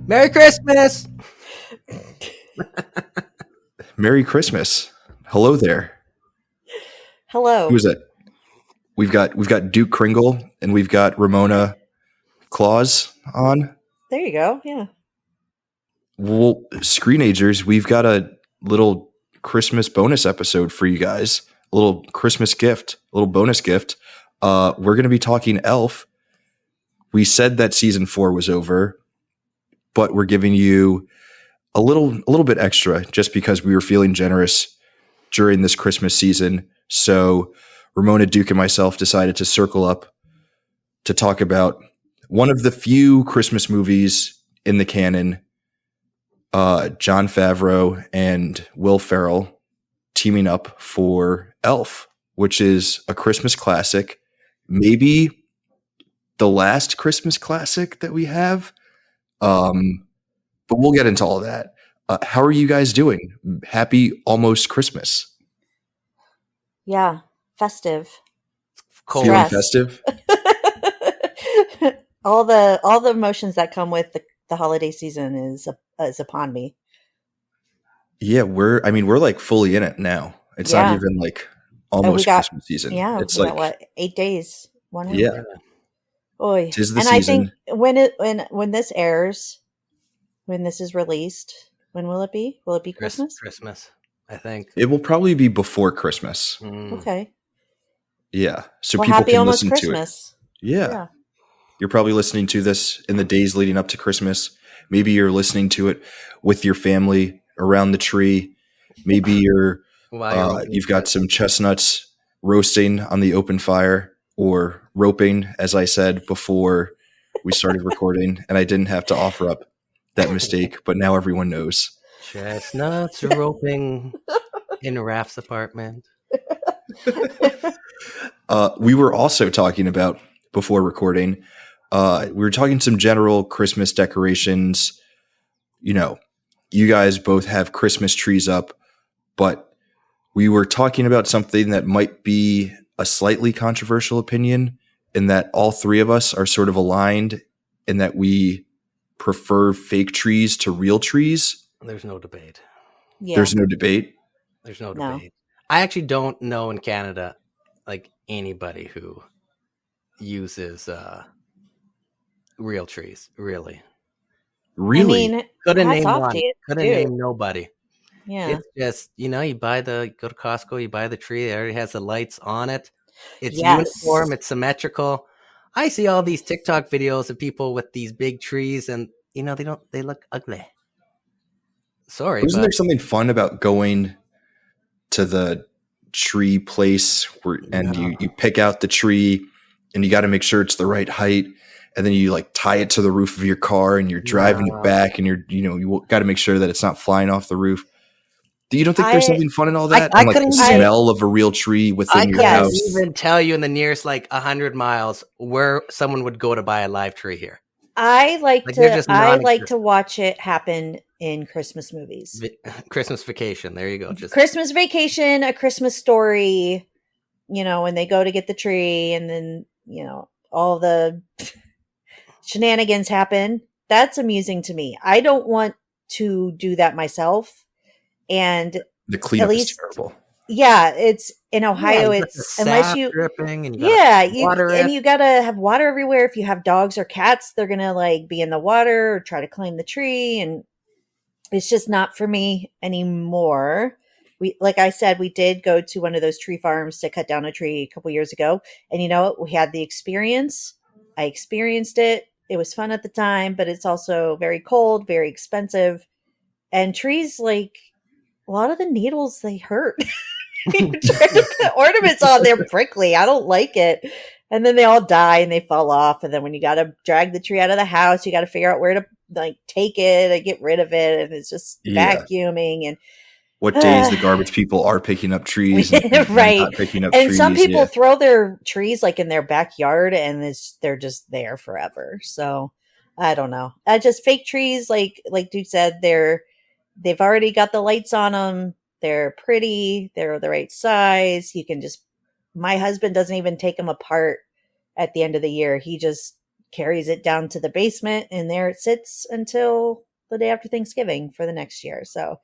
Merry Christmas! Merry Christmas. Hello there. Hello. Who is it? We've got Duke Kringle and we've got Ramona Claus on. There you go. Yeah. Well, Screenagers, we've got a little Christmas bonus episode for you guys. A little Christmas gift, a little bonus gift. We're going to be talking Elf. We said that season 4 was over, but we're giving you a little bit extra just because we were feeling generous during this Christmas season. So Ramona, Duke, and myself decided to circle up to talk about one of the few Christmas movies in the canon, Jon Favreau and Will Ferrell teaming up for Elf, which is a Christmas classic, maybe the last Christmas classic that we have. But we'll get into all that. How are you guys doing? Happy almost Christmas. Yeah. Festive. Cold. Feeling festive? all the emotions that come with the holiday season is upon me. Yeah, we're like fully in it now. It's not even like almost Christmas season. Yeah, it's we like got, 8 days. 1 week. Yeah. Oy. Tis the and season. I think when this airs, when this is released, when will it be? Will it be Christmas? Christmas, I think. It will probably be before Christmas. Okay. Yeah. So well, people happy can almost listen Christmas. to it. Yeah. You're probably listening to this in the days leading up to Christmas. Maybe you're listening to it with your family around the tree. Maybe you've got some chestnuts roasting on the open fire or roping, as I said before we started recording, and I didn't have to offer up that mistake, but now everyone knows. Chestnuts roping in Raph's apartment. We were also talking about, before recording, we were talking some general Christmas decorations. You know, you guys both have Christmas trees up, but we were talking about something that might be a slightly controversial opinion, in that all three of us are sort of aligned in that we prefer fake trees to real trees. There's no debate. Yeah. There's no debate. There's no debate. I actually don't know in Canada, like, anybody who uses real trees. Really? Really? I mean, Couldn't hats name off one. to you, Couldn't too. name nobody. Yeah. It's just, you go to Costco, you buy the tree, it already has the lights on it. It's Yes. uniform, it's symmetrical. I see all these TikTok videos of people with these big trees and, they look ugly. Sorry, Wasn't there something fun about going to the tree place and you pick out the tree and you got to make sure it's the right height, and then you like tie it to the roof of your car and you're driving it back and you got to make sure that it's not flying off the roof. You don't think there's something fun in all that? I and, like, couldn't the smell of a real tree within your house. I couldn't even tell you in the nearest 100 miles where someone would go to buy a live tree here. I like Like, to watch it happen in Christmas movies. Christmas Vacation. There you go. Just Christmas Vacation, A Christmas Story, when they go to get the tree and then, all the shenanigans happen. That's amusing to me. I don't want to do that myself. And the cleanup is terrible. Yeah, it's in Ohio. It's unless you dripping and you gotta have water everywhere. If you have dogs or cats, they're gonna be in the water or try to climb the tree, and it's just not for me anymore. Like I said, we did go to one of those tree farms to cut down a tree a couple years ago, and you know what? We had the experience. I experienced it. It was fun at the time, but it's also very cold, very expensive, and trees a lot of the needles, they hurt. You try to put ornaments on, they're prickly. I don't like it. And then they all die and they fall off. And then when you got to drag the tree out of the house, you got to figure out where to take it and get rid of it. And it's just vacuuming. And what days the garbage people are picking up trees and right. not picking up and trees. Some people throw their trees in their backyard and they're just there forever. So I don't know. Fake trees, like Duke said, they've already got the lights on them. They're pretty. They're the right size. My husband doesn't even take them apart at the end of the year. He just carries it down to the basement, and there it sits until the day after Thanksgiving for the next year. So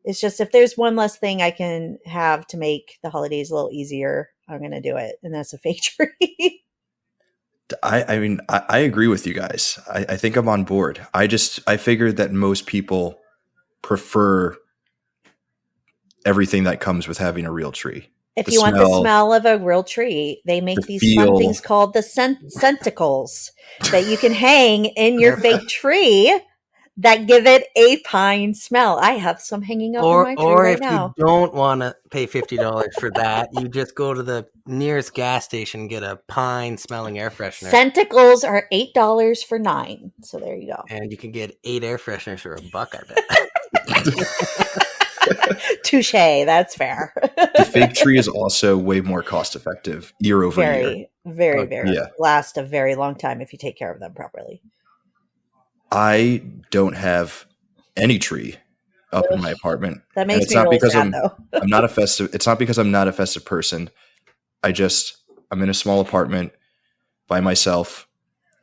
it's just, if there's one less thing I can have to make the holidays a little easier, I'm going to do it. And that's a fake tree. I mean, I agree with you guys. I think I'm on board. I figured that most people prefer everything that comes with having a real tree. If you want the smell of a real tree, they make these fun things called the Scenticles that you can hang in your fake tree that give it a pine smell. I have some hanging up in my tree right now. Or if you don't want to pay $50 for that, you just go to the nearest gas station and get a pine smelling air freshener. Scenticles are $8 for 9. So there you go. And you can get 8 air fresheners for $1, I bet. Touche, that's fair. The fake tree is also way more cost effective year over year. Very last a very long time if you take care of them properly. I don't have any tree up in my apartment. That makes me really sad, though. I'm not a festive. It's not because I'm not a festive person. I'm in a small apartment by myself.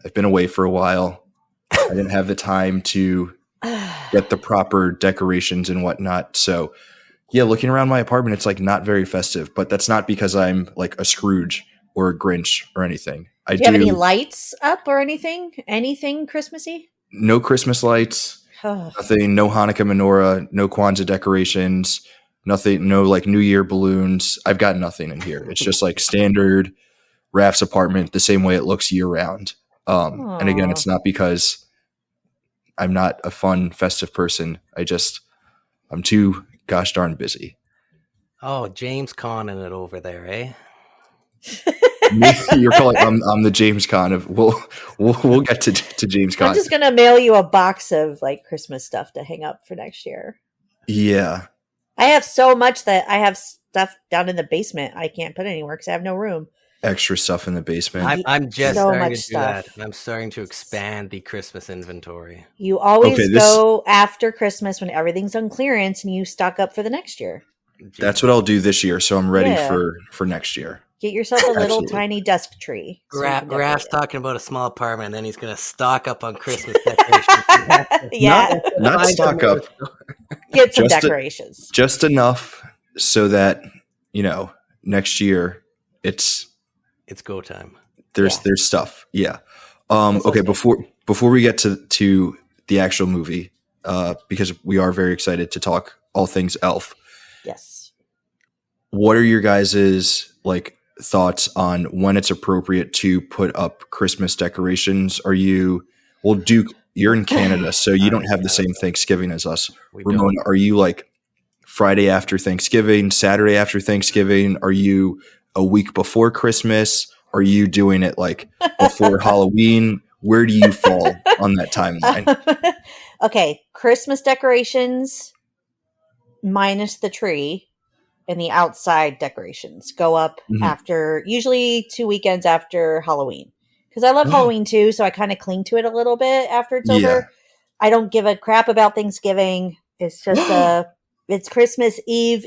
I've been away for a while. I didn't have the time to get the proper decorations and whatnot. So yeah, looking around my apartment, it's like not very festive, but that's not because I'm like a Scrooge or a Grinch or anything. Do you have any lights up or anything? Anything Christmassy? No Christmas lights, nothing, no Hanukkah menorah, no Kwanzaa decorations, nothing, no like New Year balloons. I've got nothing in here. It's just like standard Raph's apartment, the same way it looks year round. And again, it's not because I'm not a fun, festive person. I'm too gosh darn busy. Oh, James Conning it over there, eh? You're calling. I'm the James Con of. We'll get to James Con. I'm just gonna mail you a box of like Christmas stuff to hang up for next year. Yeah, I have so much that I have stuff down in the basement I can't put anywhere because I have no room. Extra stuff in the basement. I'm just starting to do that. I'm starting to expand the Christmas inventory. You always go after Christmas when everything's on clearance and you stock up for the next year. That's what I'll do this year, so I'm ready for next year. Get yourself a little tiny desk tree. Raph's talking about a small apartment, and then he's going to stock up on Christmas decorations. Yeah. Not stock up. Get some decorations. Just enough so that, next year it's go time. There's stuff. Yeah. Okay, before we get to the actual movie, because we are very excited to talk all things Elf. Yes. What are your guys's thoughts on when it's appropriate to put up Christmas decorations? Duke, you're in Canada, so you don't have the same Thanksgiving as us. Ramona, are you Friday after Thanksgiving, Saturday after Thanksgiving? Are you a week before Christmas? Are you doing it before Halloween? Where do you fall on that timeline? Okay, Christmas decorations minus the tree. And the outside decorations go up after, usually 2 weekends after Halloween. Because I love Halloween too, so I kind of cling to it a little bit after it's over. I don't give a crap about Thanksgiving. It's just it's Christmas Eve,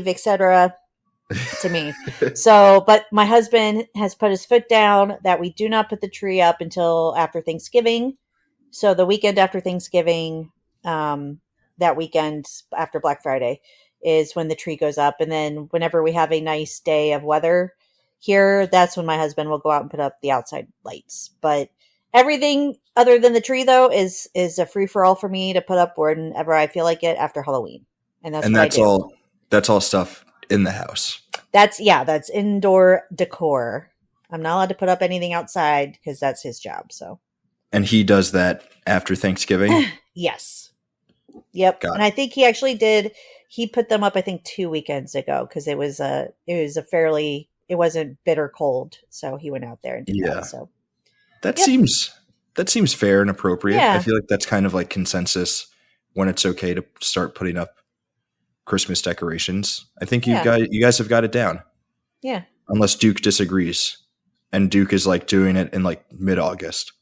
etc. to me. So, but my husband has put his foot down that we do not put the tree up until after Thanksgiving. So the weekend after Thanksgiving, that weekend after Black Friday, is when the tree goes up. And then whenever we have a nice day of weather here, that's when my husband will go out and put up the outside lights. But everything other than the tree, though, is a free-for-all for me to put up whenever I feel like it after Halloween. And that's all stuff in the house. That's indoor decor. I'm not allowed to put up anything outside because that's his job. So. And he does that after Thanksgiving? Yes. Yep. And I think he actually did. He put them up, I think, 2 weekends ago because it wasn't bitter cold. So he went out there and did that. So that seems fair and appropriate. Yeah. I feel like that's kind of consensus when it's okay to start putting up Christmas decorations. I think you guys have got it down. Yeah. Unless Duke disagrees. And Duke is doing it in mid-August.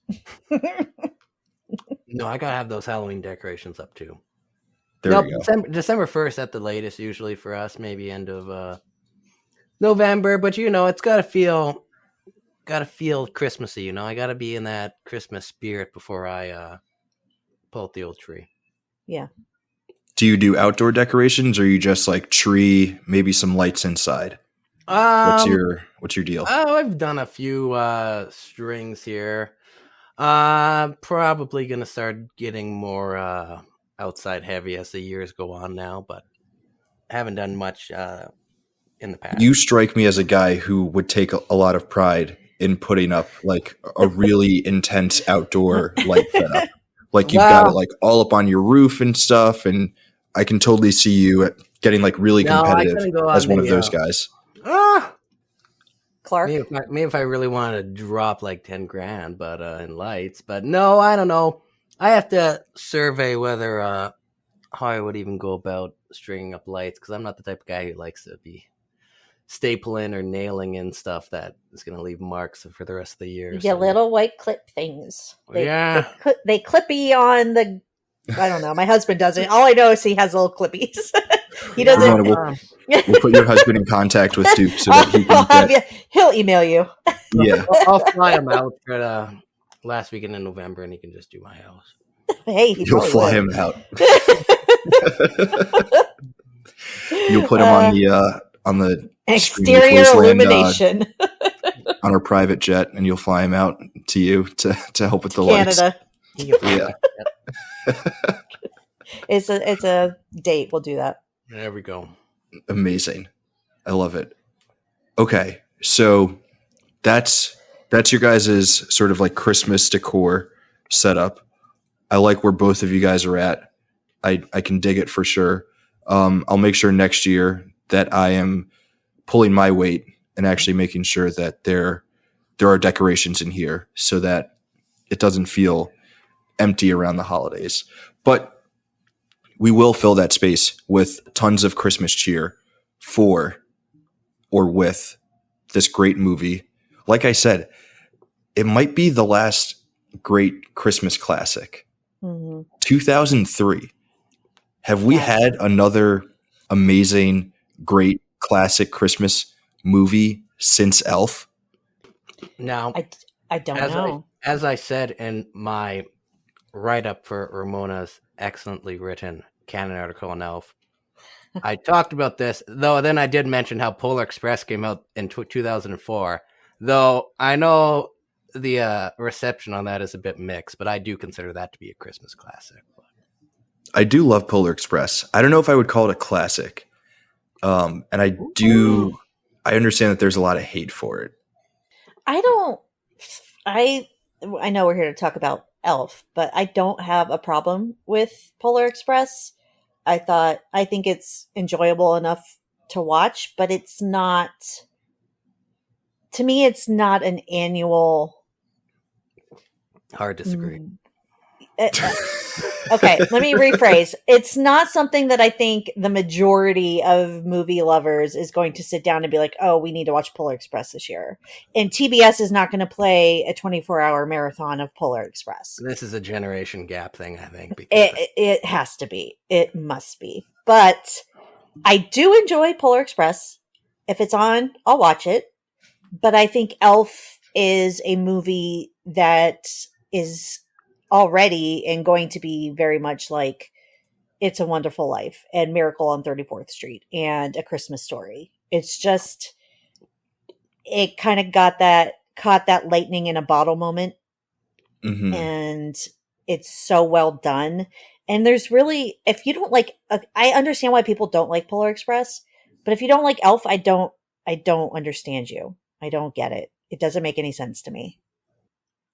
No, I gotta have those Halloween decorations up too. There we go. December 1st at the latest, usually for us, maybe end of November. But it's gotta feel gotta feel Christmassy, you know. I gotta be in that Christmas spirit before I pull out the old tree. Yeah. Do you do outdoor decorations, or you just like tree, maybe some lights inside? What's your deal? I've done a few strings here. Probably gonna start getting more outside heavy as the years go on now, but I haven't done much in the past. You strike me as a guy who would take a lot of pride in putting up like a really intense outdoor light setup. Like you've got it like all up on your roof and stuff, and I can totally see you getting like really competitive as one of those guys. Clark? Maybe if I really want to drop like 10 grand, but in lights, but no, I don't know. I have to survey whether how I would even go about stringing up lights, because I'm not the type of guy who likes to be stapling or nailing in stuff that is going to leave marks for the rest of the year. Yeah, little white clip things. They clippy on the. I don't know. My husband does it. All I know is he has little clippies. He doesn't. We'll put your husband in contact with Duke so that he can he'll email you. Yeah, I'll fly him out for the last weekend in November, and he can just do my house. Hey, you'll fly him out. You'll put him on the exterior illumination on our private jet, and you'll fly him out to you to help with the lights. Canada. Yeah. It's a date. We'll do that. There we go. Amazing. I love it. Okay. So that's your guys' sort of like Christmas decor setup. I like where both of you guys are at. I can dig it for sure. I'll make sure next year that I am pulling my weight and actually making sure that there are decorations in here so that it doesn't feel empty around the holidays. But we will fill that space with tons of Christmas cheer for or with this great movie. Like I said, it might be the last great Christmas classic. 2003. Have we had another amazing, great classic Christmas movie since Elf? Now, I don't know. As I said in my write-up for Ramona's excellently written Canon article on Elf, I talked about this, though then I did mention how Polar Express came out in 2004, though I know the reception on that is a bit mixed, but I do consider that to be a Christmas classic. I do love Polar Express. I don't know if I would call it a classic. And I understand that there's a lot of hate for it. I know we're here to talk about Elf, but I don't have a problem with Polar Express. I think it's enjoyable enough to watch, but it's not, to me, it's not an annual. Hard to disagree. Okay, let me rephrase. It's not something that I think the majority of movie lovers is going to sit down and be like, oh, we need to watch Polar Express this year. And TBS is not going to play a 24-hour marathon of Polar Express. This is a generation gap thing, I think. It has to be. It must be. But I do enjoy Polar Express. If it's on, I'll watch it. But I think Elf is a movie that is already and going to be very much like It's a Wonderful Life and Miracle on 34th Street and A Christmas Story. It's just, it kind of caught that lightning in a bottle moment. Mm-hmm. And it's so well done. And there's really, if you don't like, I understand why people don't like Polar Express, but if you don't like Elf, I don't understand you. I don't get it. It doesn't make any sense to me.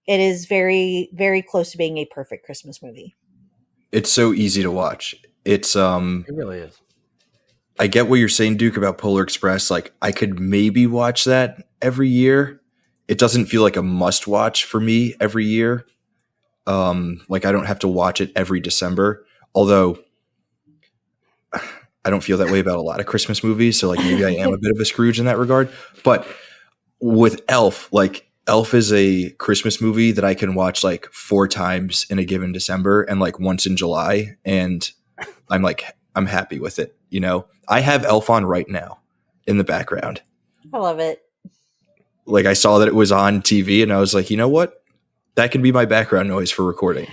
It is very, very close to being a perfect Christmas movie. It's so easy to watch. It really is. I get what you're saying, Duke, about Polar Express. Like, I could maybe watch that every year. It doesn't feel like a must watch for me every year. Like, I don't have to watch it every December. Although, I don't feel that way about a lot of Christmas movies. So, like, maybe I am a bit of a Scrooge in that regard. But with Elf, like, Elf is a Christmas movie that I can watch like 4 times in a given December and like once in July. And I'm happy with it. You know, I have Elf on right now in the background. I love it. like I saw that it was on TV and I was like, you know what? That can be my background noise for recording.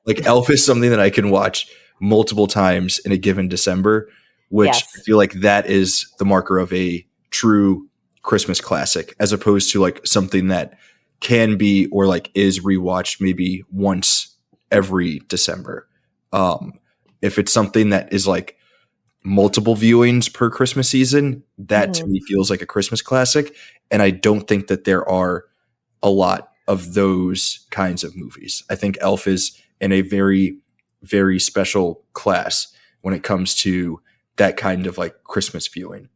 Like Elf is something that I can watch multiple times in a given December, which Yes. I feel like that is the marker of a true Christmas classic, as opposed to like something that can be or like is rewatched maybe once every December. If it's something that is like multiple viewings per Christmas season, that to me feels like a Christmas classic. And I don't think that there are a lot of those kinds of movies. I think Elf is in a very, very special class when it comes to that kind of like Christmas viewing.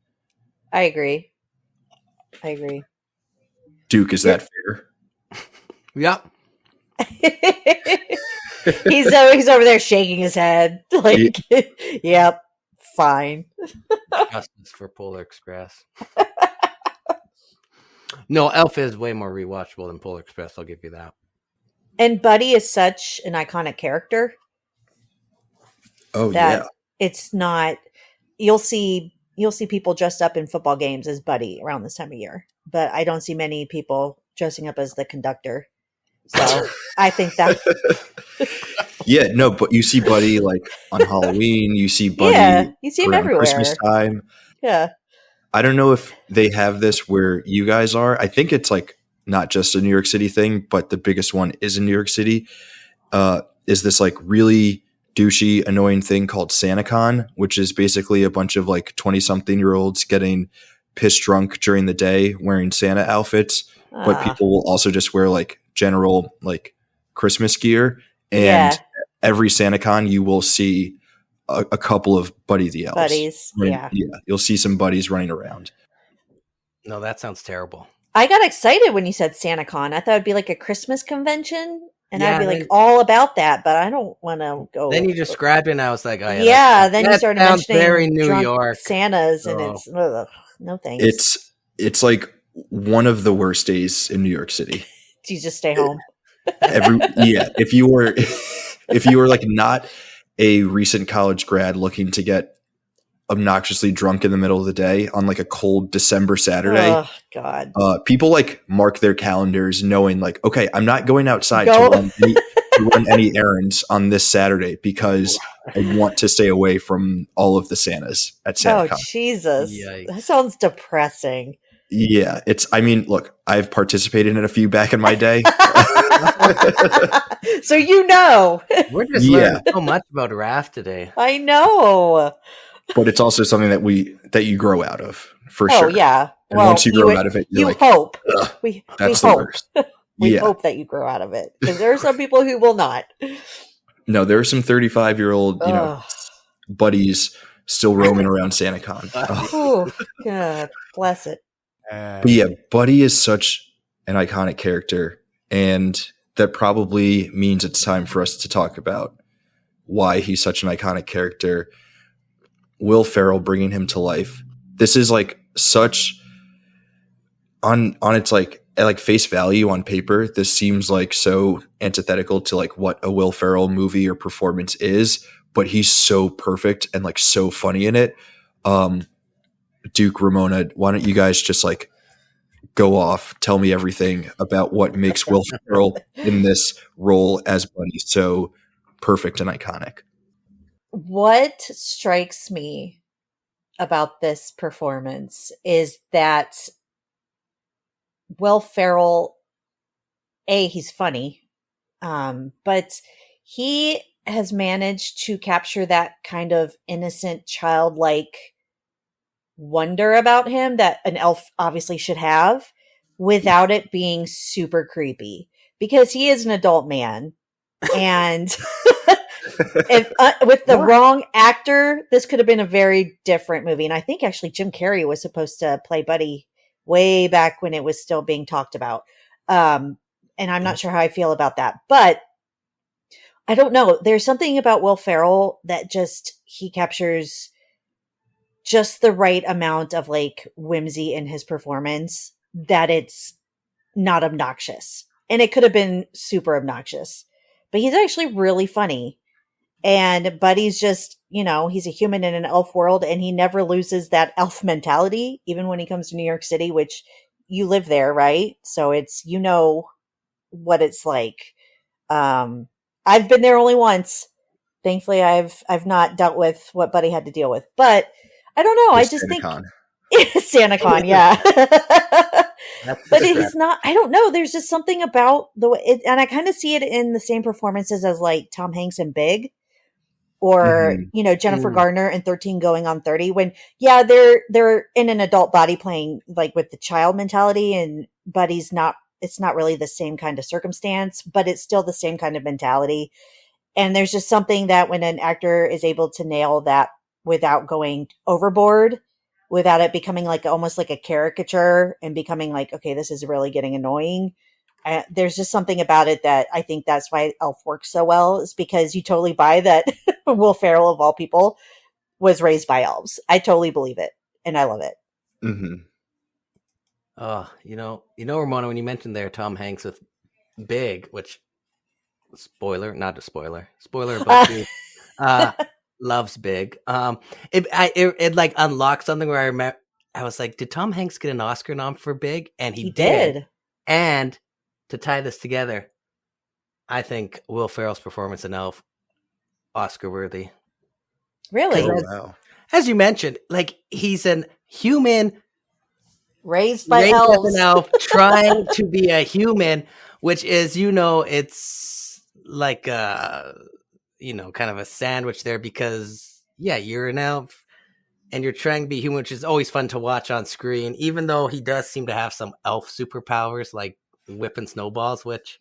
I agree. Duke, is that fair? Yep. He's over there shaking his head. Like, yep, fine. Justice for Polar Express. No, Elf is way more rewatchable than Polar Express. I'll give you that. And Buddy is such an iconic character. Oh that yeah. It's not. You'll see people dressed up in football games as Buddy around this time of year, but I don't see many people dressing up as the conductor. So I think that. Yeah, no, but you see Buddy like on Halloween. You see Buddy. Yeah, you see him around everywhere. Christmas time. Yeah. I don't know if they have this where you guys are. I think it's like not just a New York City thing, but the biggest one is in New York City. Is this like really douchey, annoying thing called SantaCon, which is basically a bunch of like 20-something-year-olds getting pissed drunk during the day wearing Santa outfits, but people will also just wear like general like Christmas gear. And every SantaCon you will see a couple of Buddy the Elves. Buddies, yeah. You'll see some buddies running around. No, that sounds terrible. I got excited when you said SantaCon. I thought it'd be like a Christmas convention, and Yeah, I'd be like all about that. But I don't want to go. Then you described it, and I was like, "Oh yeah." Yeah. Then you started sounds mentioning very New drunk York. Santas, and Oh. it's no thanks. It's like one of the worst days in New York City. You just stay home. If you were like not a recent college grad looking to get obnoxiously drunk in the middle of the day on like a cold December Saturday. Oh God. People like mark their calendars knowing like, okay, I'm not going outside to run any errands on this Saturday because I want to stay away from all of the Santas at SantaCon. Oh Jesus. Yikes. That sounds depressing. Yeah, look, I've participated in a few back in my day. So you know. We're just learning so much about Raph today. I know. But it's also something that you grow out of for Oh sure. yeah. And once you grow out of it, you like, hope. We that's the hope. worst. We hope that you grow out of it, because there are some people who will not. No, there are some 35-year-old, buddies still roaming around SantaCon. Oh, God bless it. But yeah, Buddy is such an iconic character, and that probably means it's time for us to talk about why he's such an iconic character. Will Ferrell bringing him to life. This is like such on its like at face value on paper. This seems like so antithetical to like what a Will Ferrell movie or performance is, but he's so perfect and like so funny in it. Duke, Romona, why don't you guys just like go off, tell me everything about what makes Will Ferrell in this role as Buddy so perfect and iconic. What strikes me about this performance is that Will Ferrell, he's funny, but he has managed to capture that kind of innocent, childlike wonder about him that an elf obviously should have without it being super creepy, because he is an adult man. And with the wrong actor, this could have been a very different movie. And I think actually Jim Carrey was supposed to play Buddy way back when it was still being talked about. And I'm not sure how I feel about that, but I don't know. There's something about Will Ferrell that he captures just the right amount of like whimsy in his performance that it's not obnoxious. And it could have been super obnoxious, but he's actually really funny. And Buddy's just, he's a human in an elf world, and he never loses that elf mentality, even when he comes to New York City, which you live there, right? So it's, you know what it's like. I've been there only once. Thankfully, I've not dealt with what Buddy had to deal with, but I don't know. I just think SantaCon. SantaCon, yeah. That's But the he's not. I don't know. There's just something about the way, and I kind of see it in the same performances as like Tom Hanks in Big, or Mhm. you know Jennifer Mm. Garner in 13 Going on 30. When they're in an adult body playing like with the child mentality, and Buddy's not. It's not really the same kind of circumstance, but it's still the same kind of mentality. And there's just something that when an actor is able to nail that without going overboard, without it becoming like almost like a caricature and becoming like, okay, this is really getting annoying. There's just something about it that I think that's why Elf works so well, is because you totally buy that Will Ferrell, of all people, was raised by elves. I totally believe it. And I love it. Mhm. Oh, Ramona, when you mentioned there Tom Hanks with Big, which not a spoiler, but he, loves Big. It like unlocked something where I remember I was like, did Tom Hanks get an Oscar nom for Big? And he did. And to tie this together, I think Will Ferrell's performance in Elf Oscar worthy. Really? Oh, wow. As you mentioned, like he's an human Raised by as elves. an elf trying to be a human, which is, it's like kind of a sandwich there because you're an elf and you're trying to be human, which is always fun to watch on screen, even though he does seem to have some elf superpowers like whipping snowballs, which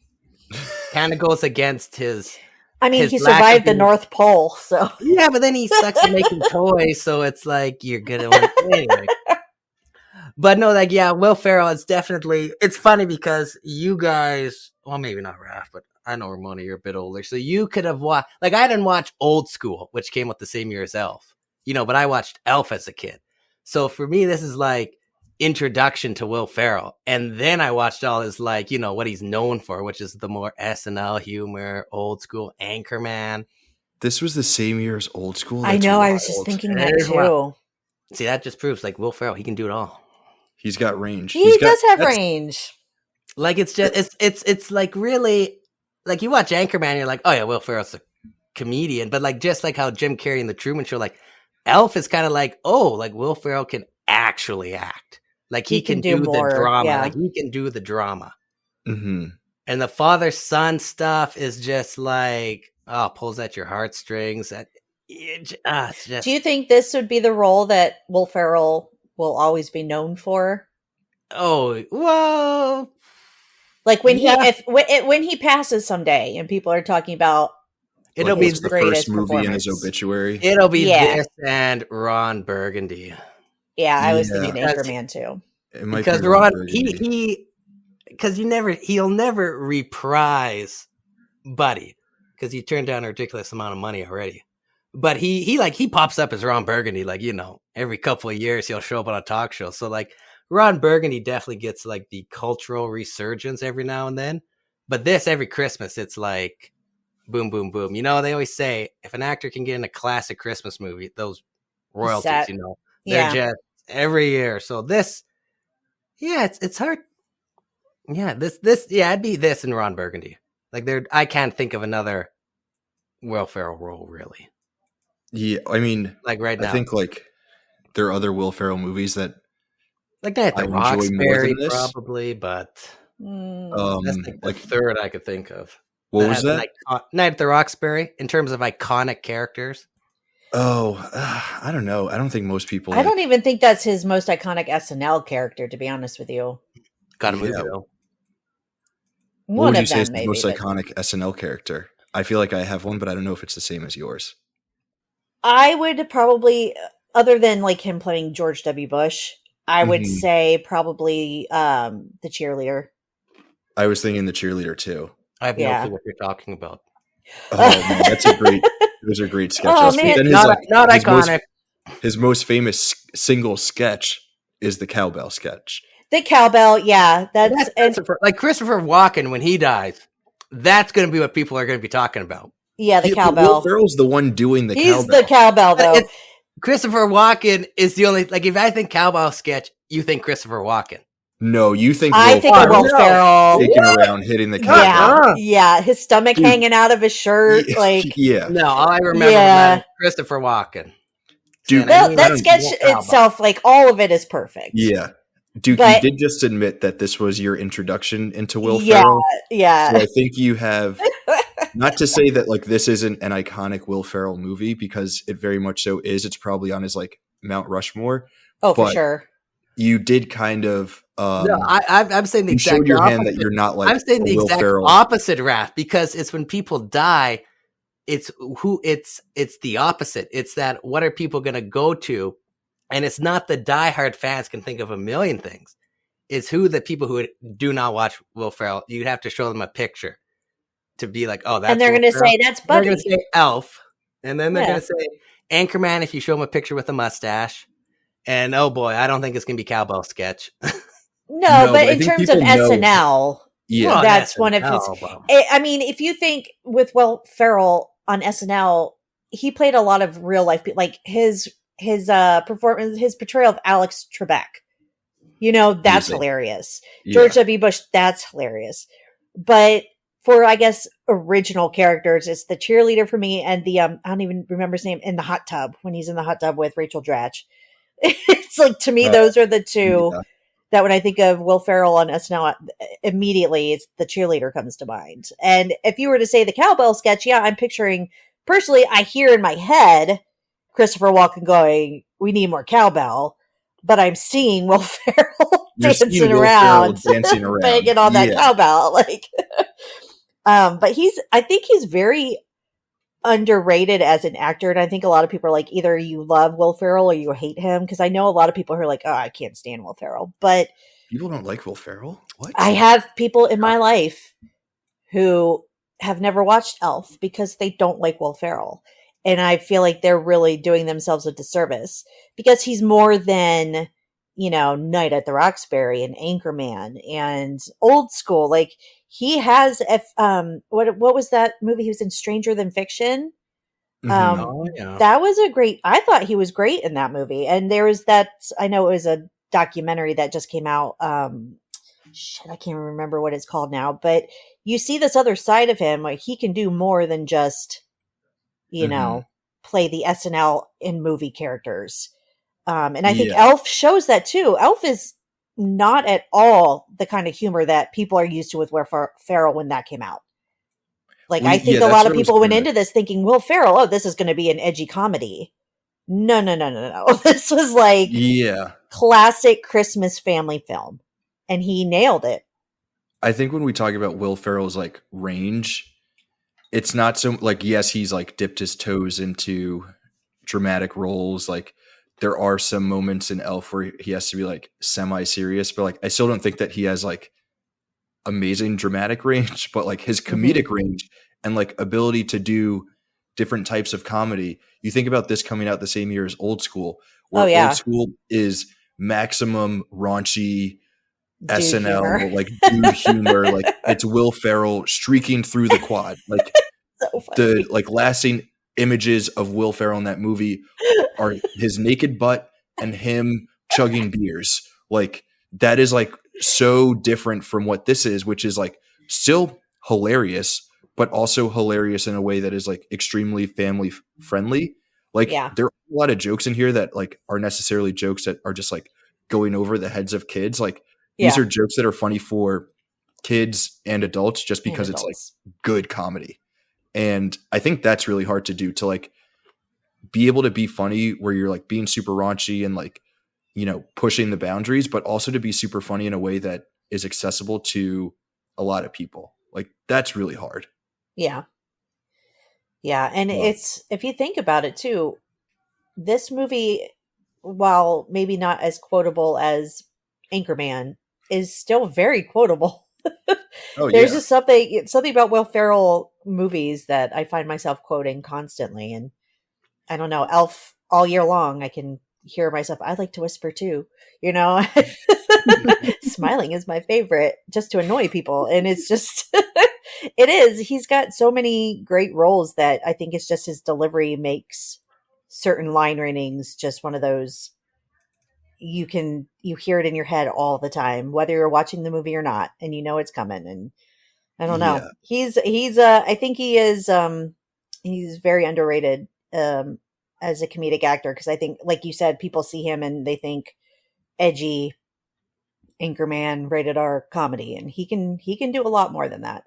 kind of goes against his. I mean, his he lack survived of the North Pole, so. Yeah, but then he sucks at making toys, so it's like you're gonna want anyway. But no, like Will Ferrell is definitely. It's funny because you guys, well, maybe not Raph, but I know Ramona, you're a bit older, so you could have watched. Like I didn't watch Old School, which came out the same year as Elf, but I watched Elf as a kid. So for me, this is like introduction to Will Ferrell, and then I watched all his what he's known for, which is the more SNL humor, Old School, Anchorman. This was the same year as Old School. I know. I was just thinking that too. See, that just proves like Will Ferrell, he can do it all. He's got range. He does have range. Like it's just it's like really like you watch Anchorman, you're like, oh yeah, Will Ferrell's a comedian, but like just like how Jim Carrey in the Truman Show, like Elf is kind of like, oh, like Will Ferrell can actually act, like he can do more, the drama, like he can do the drama, mm-hmm. And the father son stuff is just like pulls at your heartstrings. It's just. Do you think this would be the role that Will Ferrell will always be known for? Oh, well, like when he passes someday, and people are talking about it'll be the first movie in his obituary. It'll be this and Ron Burgundy. Yeah, I was thinking Anchorman too. Because he'll never reprise Buddy because he turned down a ridiculous amount of money already. But he pops up as Ron Burgundy, like, every couple of years he'll show up on a talk show. So like Ron Burgundy definitely gets like the cultural resurgence every now and then. But this every Christmas, it's like boom, boom, boom. They always say if an actor can get in a classic Christmas movie, those royalties, they're just every year. So this, it's hard. Yeah, it'd be this and Ron Burgundy. Like I can't think of another Will Ferrell role really. Yeah, I mean, like right now, I think like there are other Will Ferrell movies that like Night at the Roxbury probably, but that's like the third I could think of. What was that? Night at the Roxbury in terms of iconic characters. Oh, I don't know. I don't think most people. I don't even think that's his most iconic SNL character, to be honest with you. Got a movie though. What would you say is the most iconic SNL character? I feel like I have one, but I don't know if it's the same as yours. I would probably, other than like him playing George W. Bush, I would say probably the cheerleader. I was thinking the cheerleader too. I have no clue what you're talking about. Oh man, those are great sketches. Oh, man. Not iconic. His most famous single sketch is the cowbell sketch. The cowbell, yeah. That's like Christopher Walken when he dies. That's going to be what people are going to be talking about. Yeah, the cowbell. Will Ferrell's the one doing the cowbell. He's the cowbell, though. Christopher Walken is the only, like, if I think cowbell sketch, you think Christopher Walken. No, you think I Will think of Will no. Ferrell. kicking around, hitting the Yeah, cowbell. yeah. His stomach Dude. hanging out of his shirt, like Yeah. No, all I remember from Yeah. that is Christopher Walken. Dude, saying, I well, need that a sketch more cowbell. itself, like all of it is perfect. Yeah. Duke, But- you did just admit that this was your introduction into Will Yeah, Ferrell. yeah. So I think you have, not to say that like this isn't an iconic Will Ferrell movie, because it very much so is. It's probably on his like Mount Rushmore. Oh, for but sure. You did kind of No, I'm saying the you exact showed your opposite. hand that you're not like I'm saying a the Will exact Ferrell. opposite, Raph, because it's when people die, it's the opposite. It's that what are people going to go to, and it's not the diehard fans can think of a million things. It's who the people who do not watch Will Ferrell. You'd have to show them a picture to be like, oh, that's. And they're Will going to Ferrell. say that's They're Buddy. going to say Elf, and then they're Yeah. going to say Anchorman if you show them a picture with a mustache. And oh boy, I don't think it's going to be Cowbell Sketch. No, but I in think terms of people know- SNL, Yeah. Well, that's one of his. well. I mean, if you think with Will Ferrell on SNL, he played a lot of real life, like his performance, his portrayal of Alex Trebek. You know, that's Easy. hilarious. Yeah. George W. Bush, that's hilarious. But for, I guess, original characters, it's the cheerleader for me and the, I don't even remember his name, in the hot tub, when he's in the hot tub with Rachel Dratch. It's like, to me, those are the two Yeah. that when I think of Will Ferrell on SNL, immediately it's the cheerleader comes to mind. And if you were to say the cowbell sketch, yeah, I'm picturing, personally, I hear in my head Christopher Walken going, we need more cowbell. But I'm seeing Will Ferrell You're seeing dancing Will around, Ferrell dancing around. banging on that Yeah. cowbell. Like, but I think he's very underrated as an actor. And I think a lot of people are like, either you love Will Ferrell or you hate him. Because I know a lot of people who are like, oh, I can't stand Will Ferrell. But People don't like Will Ferrell? What? I have people in my life who have never watched Elf because they don't like Will Ferrell. And I feel like they're really doing themselves a disservice because he's more than, you know, Night at the Roxbury and Anchorman and Old School. Like, he has, what was that movie he was in, Stranger Than Fiction? Mhm. Oh, yeah. That was I thought he was great in that movie. And there was that, I know it was a documentary that just came out. I can't remember what it's called now, but you see this other side of him. Like, he can do more than just, you know, play the SNL in movie characters. And I think Yeah. Elf shows that too. Elf is not at all the kind of humor that people are used to with Will Ferrell when that came out. Like, Well, I think yeah, a that's lot of what I was people went gonna- into this thinking Will Ferrell, oh, this is going to be an edgy comedy. No. This was like Yeah. classic Christmas family film. And he nailed it. I think when we talk about Will Ferrell's like range, it's not so like, yes, he's like dipped his toes into dramatic roles. Like, there are some moments in Elf where he has to be like semi-serious, but like I still don't think that he has like amazing dramatic range, but like his comedic range and like ability to do different types of comedy. You think about this coming out the same year as Old School, where Oh, yeah. Old School is maximum raunchy Dude SNL, humor. like dude humor. Like, it's Will Ferrell streaking through the quad. Like, So funny. the like lasting images of Will Ferrell in that movie are his naked butt and him chugging beers. Like, that is like so different from what this is, which is like still hilarious, but also hilarious in a way that is like extremely family friendly. Like, Yeah. there are a lot of jokes in here that like are necessarily jokes that are just like going over the heads of kids. Like, these Yeah. are jokes that are funny for kids and adults just because And it's like adults. good comedy. And I think that's really hard to do, to like be able to be funny where you're like being super raunchy and like, you know, pushing the boundaries, but also to be super funny in a way that is accessible to a lot of people. Like, that's really hard. Yeah. Yeah. And Wow. it's, if you think about it too, this movie, while maybe not as quotable as Anchorman, is still very quotable. Oh, There's yeah. just something about Will Ferrell movies that I find myself quoting constantly. And I don't know, Elf all year long, I can hear myself. I like to whisper too, you know, smiling is my favorite, just to annoy people. And it's just, it is, he's got so many great roles that I think it's just his delivery makes certain line readings just one of those, you hear it in your head all the time, whether you're watching the movie or not, and you know it's coming. And I don't know. Yeah. I think he's very underrated as a comedic actor, because I think, like you said, people see him and they think edgy Anchorman rated R comedy, and he can do a lot more than that.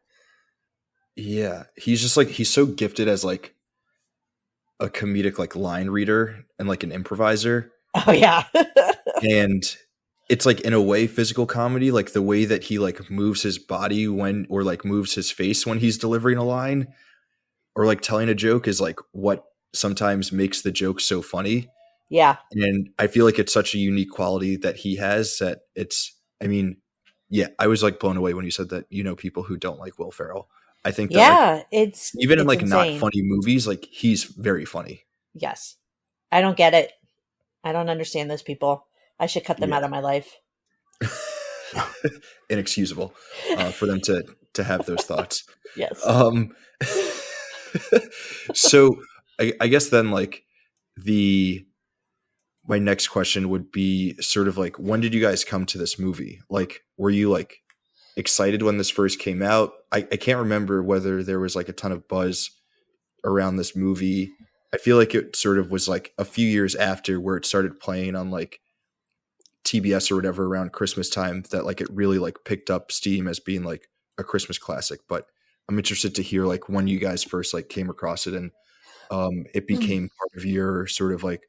Yeah. He's just like, he's so gifted as like a comedic like line reader and like an improviser. Oh yeah. And it's like in a way physical comedy, like the way that he like moves his body or like moves his face when he's delivering a line or like telling a joke is like what sometimes makes the joke so funny. Yeah. And I feel like it's such a unique quality that he has that I was like blown away when you said that, people who don't like Will Ferrell. I think that it's even in like insane. not funny movies, like he's very funny. Yes. I don't get it. I don't understand those people. I should cut them out of my life. Inexcusable for them to have those thoughts. Yes. So I guess then like my next question would be sort of like, when did you guys come to this movie? Like, were you like excited when this first came out? I can't remember whether there was like a ton of buzz around this movie. I feel like it sort of was like a few years after where it started playing on like TBS or whatever around Christmas time that like it really like picked up steam as being like a Christmas classic. But I'm interested to hear like when you guys first like came across it and it became part of your sort of like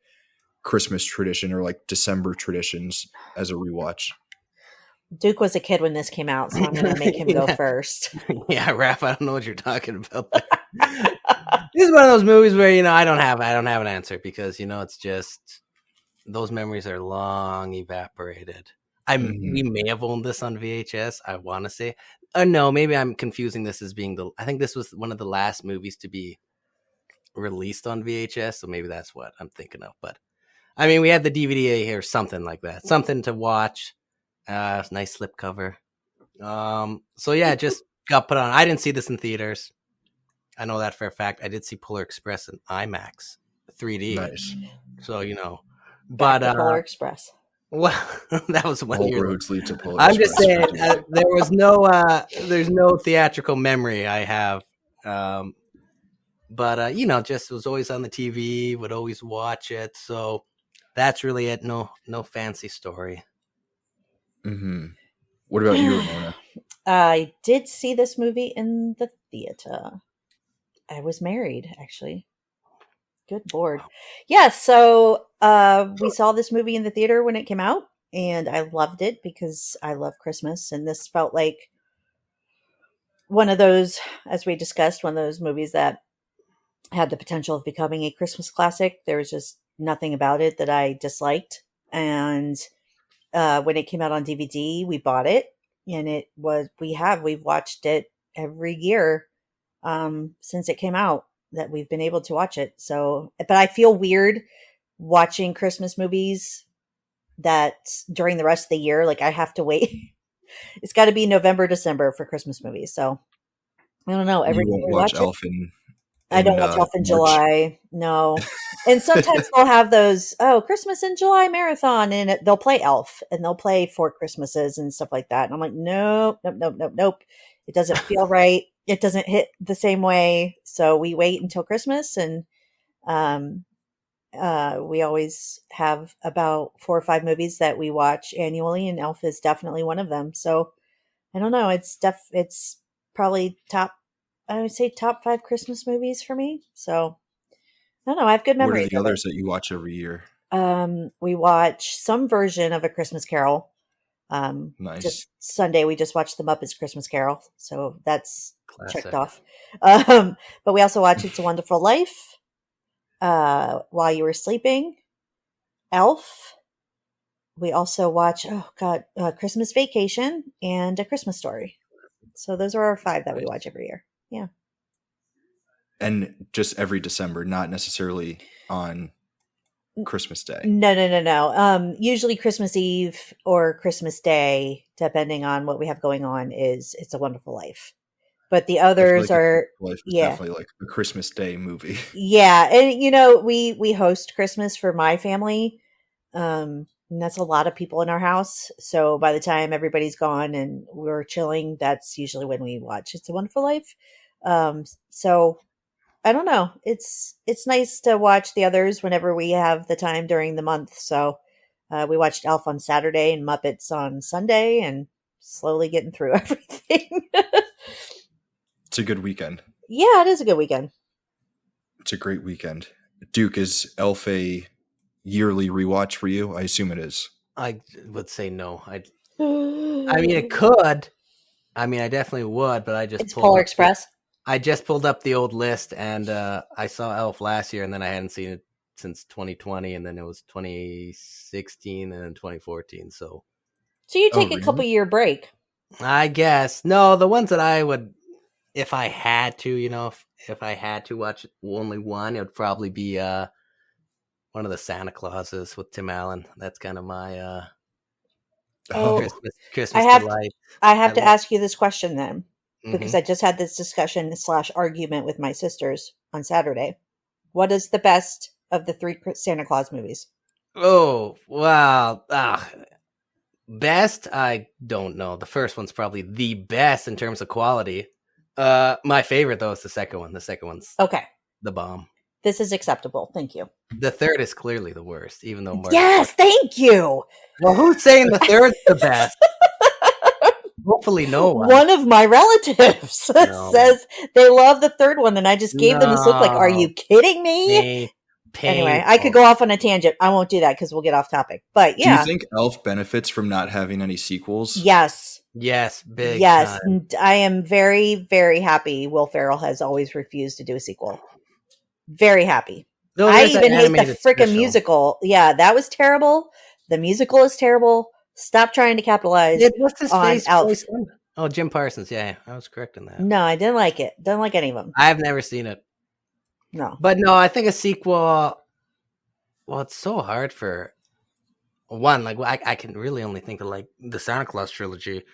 Christmas tradition or like December traditions as a rewatch. Duke was a kid when this came out, so I'm going to make him go first. Yeah, Raph, I don't know what you're talking about there. This is one of those movies where, I don't have an answer because, it's just those memories are long evaporated. We may have owned this on VHS, I want to say. No, maybe I'm confusing this as being I think this was one of the last movies to be released on VHS, so maybe that's what I'm thinking of. But I mean, we had the DVD or something like that, something to watch. Nice slipcover. So yeah, just got put on. I didn't see this in theaters. I know that for a fact. I did see Polar Express in IMAX 3D. Nice. So but Polar Express. Well, that was 1 year. All roads lead to Polar I'm Express. just saying, there's no theatrical memory I have. But just was always on the TV, would always watch it. So that's really it. No fancy story. Mm-hmm. What about you, Ramona? I did see this movie in the theater. I was married, actually. Good Lord. Yeah, so we saw this movie in the theater when it came out, and I loved it because I love Christmas, and this felt like one of those, as we discussed, one of those movies that had the potential of becoming a Christmas classic. There was just nothing about it that I disliked, and when it came out on DVD, we bought it, and we've watched it every year since it came out, that we've been able to watch it. So, but I feel weird watching Christmas movies that during the rest of the year, like I have to wait. It's got to be November, December for Christmas movies. So I don't know. Every you year won't we watch watch Elf I don't watch Elf in March. July. No. And sometimes they'll have those, Christmas in July marathon, and they'll play Elf and they'll play Four Christmases and stuff like that. And I'm like, nope. It doesn't feel right. It doesn't hit the same way. So we wait until Christmas, and we always have about 4 or 5 movies that we watch annually, and Elf is definitely one of them. So I don't know. It's probably I would say top 5 Christmas movies for me. So I don't know. I have good memories. What are the others that you watch every year? We watch some version of A Christmas Carol. Nice. Just Sunday, we just watched The Muppets Christmas Carol. So that's Classic. checked off. But we also watch It's a Wonderful Life, While You Were Sleeping, Elf. We also watch, Christmas Vacation and A Christmas Story. So those are our 5 that we watch every year. Yeah. And just every December, not necessarily on Christmas Day. No. Usually Christmas Eve or Christmas Day, depending on what we have going on, is It's a Wonderful Life. But the others are definitely like a Christmas Day movie. Yeah, and we host Christmas for my family. And that's a lot of people in our house. So by the time everybody's gone and we're chilling, that's usually when we watch It's a Wonderful Life. So I don't know. It's nice to watch the others whenever we have the time during the month. So we watched Elf on Saturday and Muppets on Sunday, and slowly getting through everything. It's a good weekend. Yeah, it is a good weekend. It's a great weekend. Duke, is Elf a yearly rewatch for you? I assume it is. I would say no. I mean, it could. I mean, I definitely would, but It's Polar Express. I just pulled up the old list, and I saw Elf last year, and then I hadn't seen it since 2020, and then it was 2016, and then 2014. So you take a couple year break. I guess. No, the ones that I would, if I had to, if I had to watch only one, it would probably be one of the Santa Clauses with Tim Allen. That's kind of my Christmas delight. I have to ask you this question then, because I just had this discussion / argument with my sisters on Saturday. What is the best of the 3 Santa Claus movies? Oh, wow. Best? I don't know. The first one's probably the best in terms of quality. My favorite, though, is the second one. The second one's okay. The bomb. This is acceptable. Thank you. The third is clearly the worst, even though yes, thank you. Well, who's saying the third's the best? Hopefully no one. One of my relatives says they love the third one, and I just gave them this look like, are you kidding me? Anyway, I could go off on a tangent. I won't do that because we'll get off topic. But yeah. Do you think Elf benefits from not having any sequels? Yes. Yes, big yes. time. I am very, very happy Will Ferrell has always refused to do a sequel. Very happy. No, I even hate the freaking musical. Yeah, that was terrible. The musical is terrible. Stop trying to capitalize what's his on face? Elf. Oh, Jim Parsons. Yeah, I was correct in that. No, I didn't like it. Don't like any of them. I've never seen it. No. But no, I think a sequel, well, it's so hard for one. Like, I can really only think of like the Santa Claus trilogy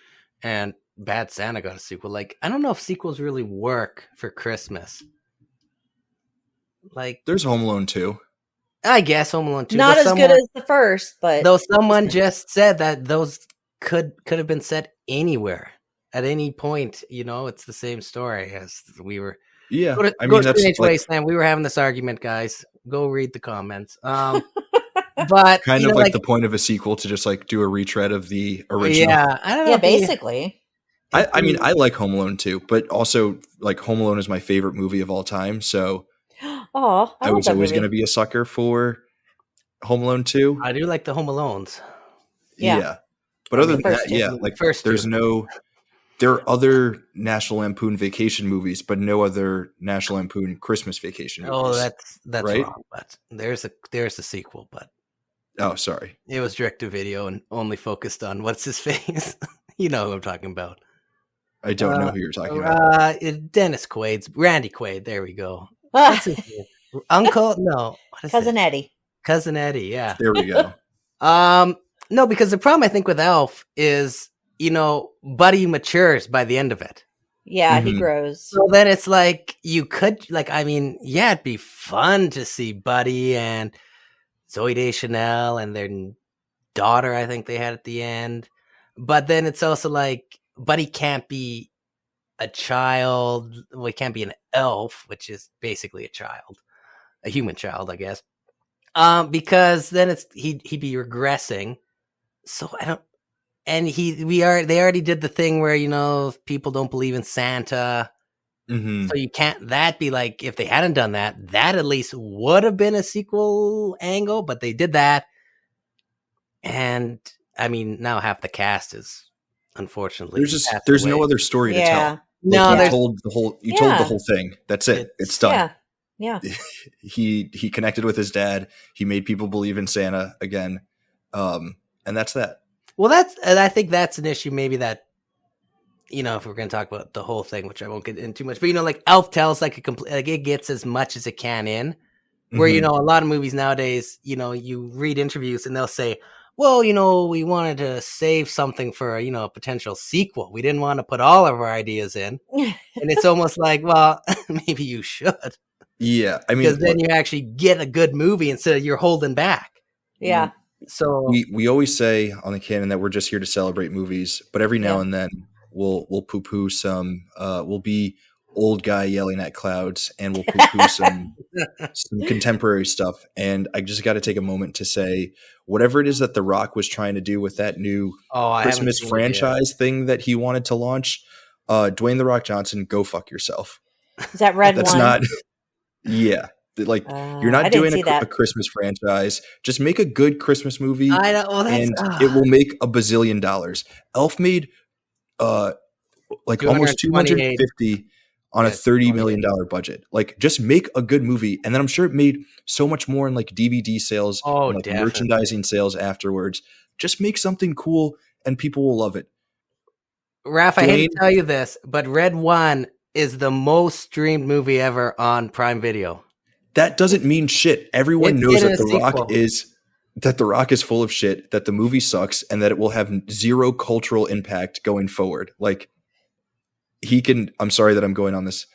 and Bad Santa got a sequel. Like, I don't know if sequels really work for Christmas. Like, there's Home Alone 2. I guess Home Alone 2. Not as good as the first, but though someone just said that those could have been set anywhere at any point. It's the same story as we were. Yeah, I mean that's Wasteland. We were having this argument, guys. Go read the comments. But kind of like the point of a sequel to just like do a retread of the original. Yeah, I don't know. Yeah, basically. I mean, I like Home Alone 2, but also like Home Alone is my favorite movie of all time. So I was always going to be a sucker for Home Alone 2. I do like the Home Alones. Yeah. But other than that, like there are other National Lampoon Vacation movies, but no other National Lampoon Christmas Vacation movies. Oh, that's right? wrong. But there's a sequel, but sorry. It was direct to video and only focused on what's his face. You know who I'm talking about. I don't know who you're talking about. Dennis Quaid's Randy Quaid. There we go. Uncle? No. Cousin Eddie. Cousin Eddie, yeah. There we go. No, because the problem I think with Elf is, Buddy matures by the end of it. Yeah, he grows. So then it's like you could it'd be fun to see Buddy and Zooey Deschanel and their daughter, I think they had at the end. But then it's also like Buddy can't be a child. Well, he can't be an elf, which is basically a human child, I guess. Because then he'd be regressing. So I don't. And they already did the thing where people don't believe in Santa. Mm-hmm. So you can't. That be like if they hadn't done that at least would have been a sequel angle. But they did that, and I mean now half the cast is unfortunately there's no other story to tell. No, you told the whole thing. That's it. It's done. Yeah. He connected with his dad. He made people believe in Santa again, and that's that. Well, I think that's an issue. Maybe that if we're going to talk about the whole thing, which I won't get into too much, but like Elf tells like it gets as much as it can in. Where a lot of movies nowadays, you read interviews and they'll say, well, we wanted to save something for a potential sequel. We didn't want to put all of our ideas in, and it's almost like, well, maybe you should. Yeah, I mean, because then you actually get a good movie instead of you're holding back. Yeah. So we always say on the Canon that we're just here to celebrate movies, but every now Yeah. and then we'll poo-poo some. We'll be old guy yelling at clouds, and we'll poo-poo some contemporary stuff. And I just got to take a moment to say, whatever it is that The Rock was trying to do with that new I haven't Christmas seen it yet. franchise thing that he wanted to launch, Dwayne The Rock Johnson, go fuck yourself. Is that Red That's One? not. Yeah. Like, you're I not didn't doing see a that. Christmas franchise. Just make a good Christmas movie, I know. Well, that's, and it will make $1 bazillion. Elf made like almost 228. 250 on a Yeah, $30 million budget. Like, just make a good movie, and then I'm sure it made so much more in like DVD sales Oh, and like definitely. merchandising sales afterwards. Just make something cool, and people will love it. Raph, I hate Dwayne- to tell you this, but Red One is the most streamed movie ever on Prime Video. That doesn't mean shit. Everyone It's knows getting that a The Rock is full of shit, that the movie sucks, and that it will have zero cultural impact going forward. Like, he can. I'm sorry that I'm going on this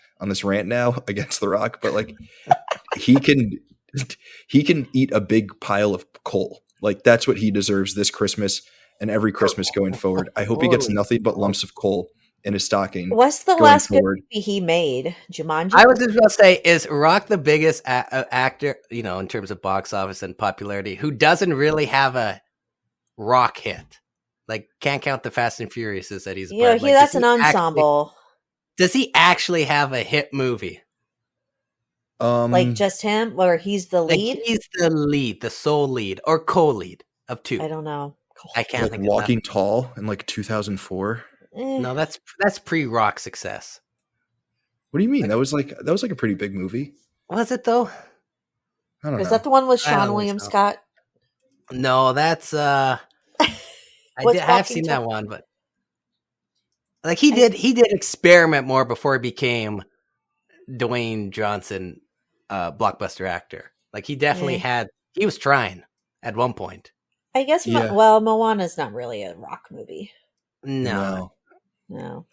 rant now against The Rock, but like, he can eat a big pile of coal. Like, that's what he deserves this Christmas and every Christmas going forward. I hope he gets nothing but lumps of coal in his stocking. What's the going last good forward. movie he made? Jumanji? I was just going to say, is Rock the biggest actor, in terms of box office and popularity, who doesn't really have a rock hit? Like, can't count the Fast and Furiouses that he's a part of. Like, that's an ensemble. Does he actually have a hit movie? Like just him, or he's the lead? Like, he's the lead, the sole lead, or co-lead of two. I don't know. I can't like think Walking Tall in like 2004. No, that's pre-Rock success. What do you mean? That was like a pretty big movie. Was it though? I don't know. Is that the one with I don't Sean think William so. Scott? No, that's I have Walking seen Tall? that one, but like he did experiment more before he became Dwayne Johnson, blockbuster actor. Like, he definitely he was trying at one point. I guess. Yeah. Moana's not really a rock movie. No, No.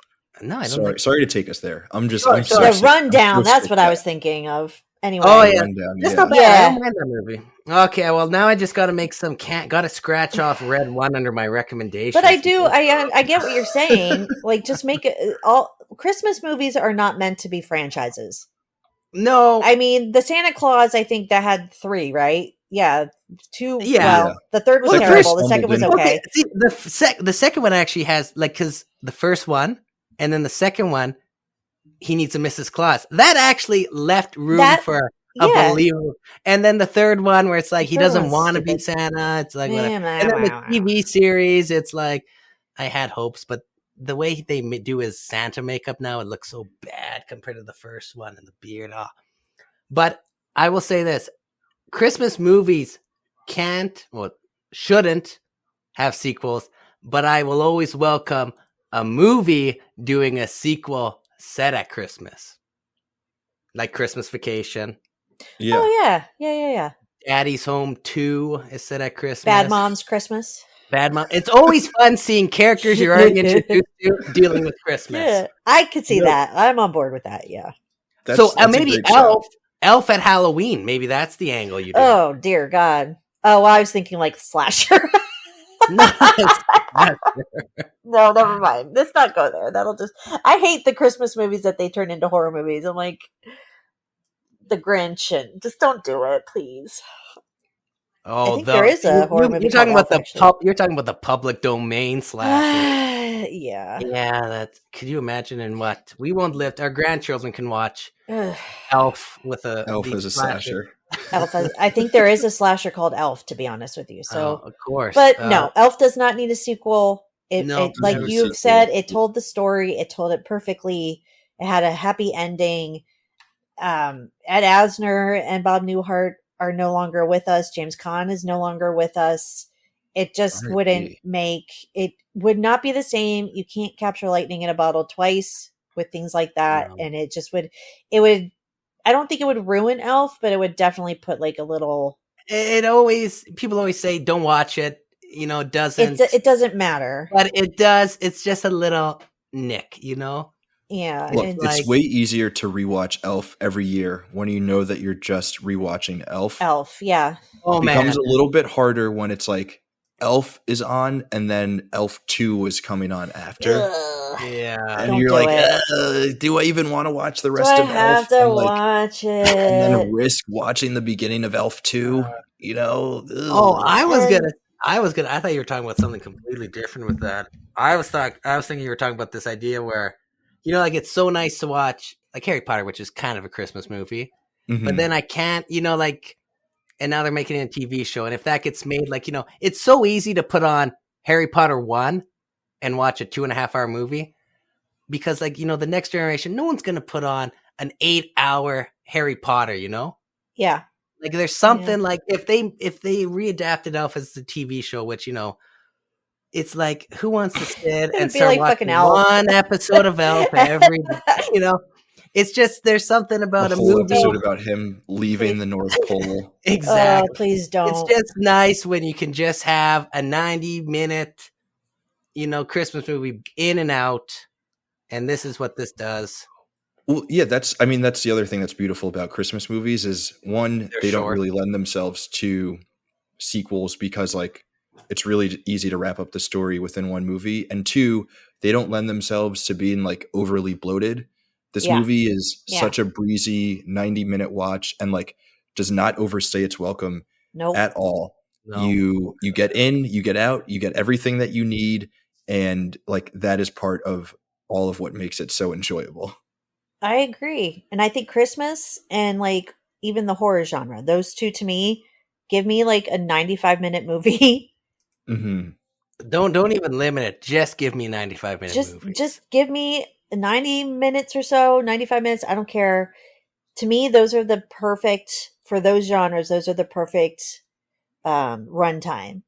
Sorry to take us there. I'm just. Sure, I'm sure. so The sick- Rundown. I'm so That's sick what of I that. was thinking of. Anyway. Oh, yeah. Rundown, That's yeah. not bad. Yeah. I don't mind that movie. Okay, well, now I just got to make got to scratch off Red One under my recommendations. But I do. I get what you're saying. Like, just make it all. Christmas movies are not meant to be franchises. No, I mean, the Santa Claus. I think that had 3, right? Yeah, 2. Yeah. Well, the third was Well, the terrible. first The second was one okay. see, the second one actually has, like, because the first one and then the second one, he needs a Mrs. Claus. That actually left room for a believable. And then the third one, where it's like, he third doesn't one's want to be stupid. Santa. It's like, whatever. Yeah, And then the TV series, it's like, I had hopes, but the way they do his Santa makeup now, it looks so bad compared to the first one, and the beard. Oh. But I will say this: Christmas movies shouldn't have sequels, but I will always welcome a movie doing a sequel set at Christmas, like Christmas Vacation. Yeah. Oh yeah. Daddy's Home 2 is set at Christmas. Bad Moms Christmas. Bad Mom. It's always fun seeing characters you're already introduced to dealing with Christmas. Yeah, I could see that. I'm on board with that. Yeah. So That's a maybe great show. Elf at Halloween. Maybe that's the angle you do. Oh dear God. Oh, well, I was thinking like slasher. No, No, never mind. Let's not go there. I hate the Christmas movies that they turn into horror movies. I'm like the Grinch, and just don't do it, please. I think there is a horror movie. You're talking called about Elf, you're talking about the public domain slasher. yeah. Yeah, could you imagine in what we won't live? Our grandchildren can watch Ugh. Elf with Elf is a slasher. Elf. I think there is a slasher called Elf, to be honest with you. So, of course, but no, Elf does not need a sequel. No, It like no you've sequel. said, it told the story. It told it perfectly. It had a happy ending. Ed Asner and Bob Newhart are no longer with us. James Caan is no longer with us. It just would not be the same. You can't capture lightning in a bottle twice with things like that. No. And it would, I don't think it would ruin Elf, but it would definitely put like a little. People always say don't watch it. It doesn't. It doesn't matter. But it does. It's just a little nick. Yeah, Look, it's it's way easier to rewatch Elf every year when you know that you're just rewatching Elf. Elf. Yeah, Oh It becomes man, a little bit harder when it's like Elf is on and then Elf 2 is coming on after. Ugh. yeah. And Don't you're do like, it. do I even want to watch the Do rest I of Elf? have to And like, watch and then it? risk watching the beginning of Elf 2, you know? Oh, Ugh. I thought you were talking about something completely different with that. I was thinking you were talking about this idea where, like it's so nice to watch like Harry Potter, which is kind of a Christmas movie, but Mhm. then I can't, like, and now they're making it a TV show, and if that gets made, like, it's so easy to put on Harry Potter 1 and watch a 2.5-hour movie because, like, the next generation, no one's gonna put on an 8-hour Harry Potter, Yeah. Like there's something like if they readapted Elf as the TV show, which it's like who wants to sit and Be start like watching fucking Elf. one episode of Elf every it's just there's something about A a whole movie. episode about him leaving the North Pole. Exactly. Please It's don't. just nice when you can just have a 90-minute Christmas movie in and out, and this is what this does. Well, yeah, that's the other thing that's beautiful about Christmas movies is one, They're they don't short. really lend themselves to sequels because like it's really easy to wrap up the story within one movie, and two, they don't lend themselves to being like overly bloated. This movie is such a breezy 90-minute watch and like does not overstay its welcome at all. No. You get in, you get out, you get everything that you need, and like that is part of all of what makes it so enjoyable. I agree. And I think Christmas and like even the horror genre, those two to me give me like a 95-minute movie. Mm-hmm. Don't even limit it. Just give me a 95-minute movie. Just give me 90 minutes or so, 95 minutes. I don't care. To me, those are the perfect for those genres. Those are the perfect runtime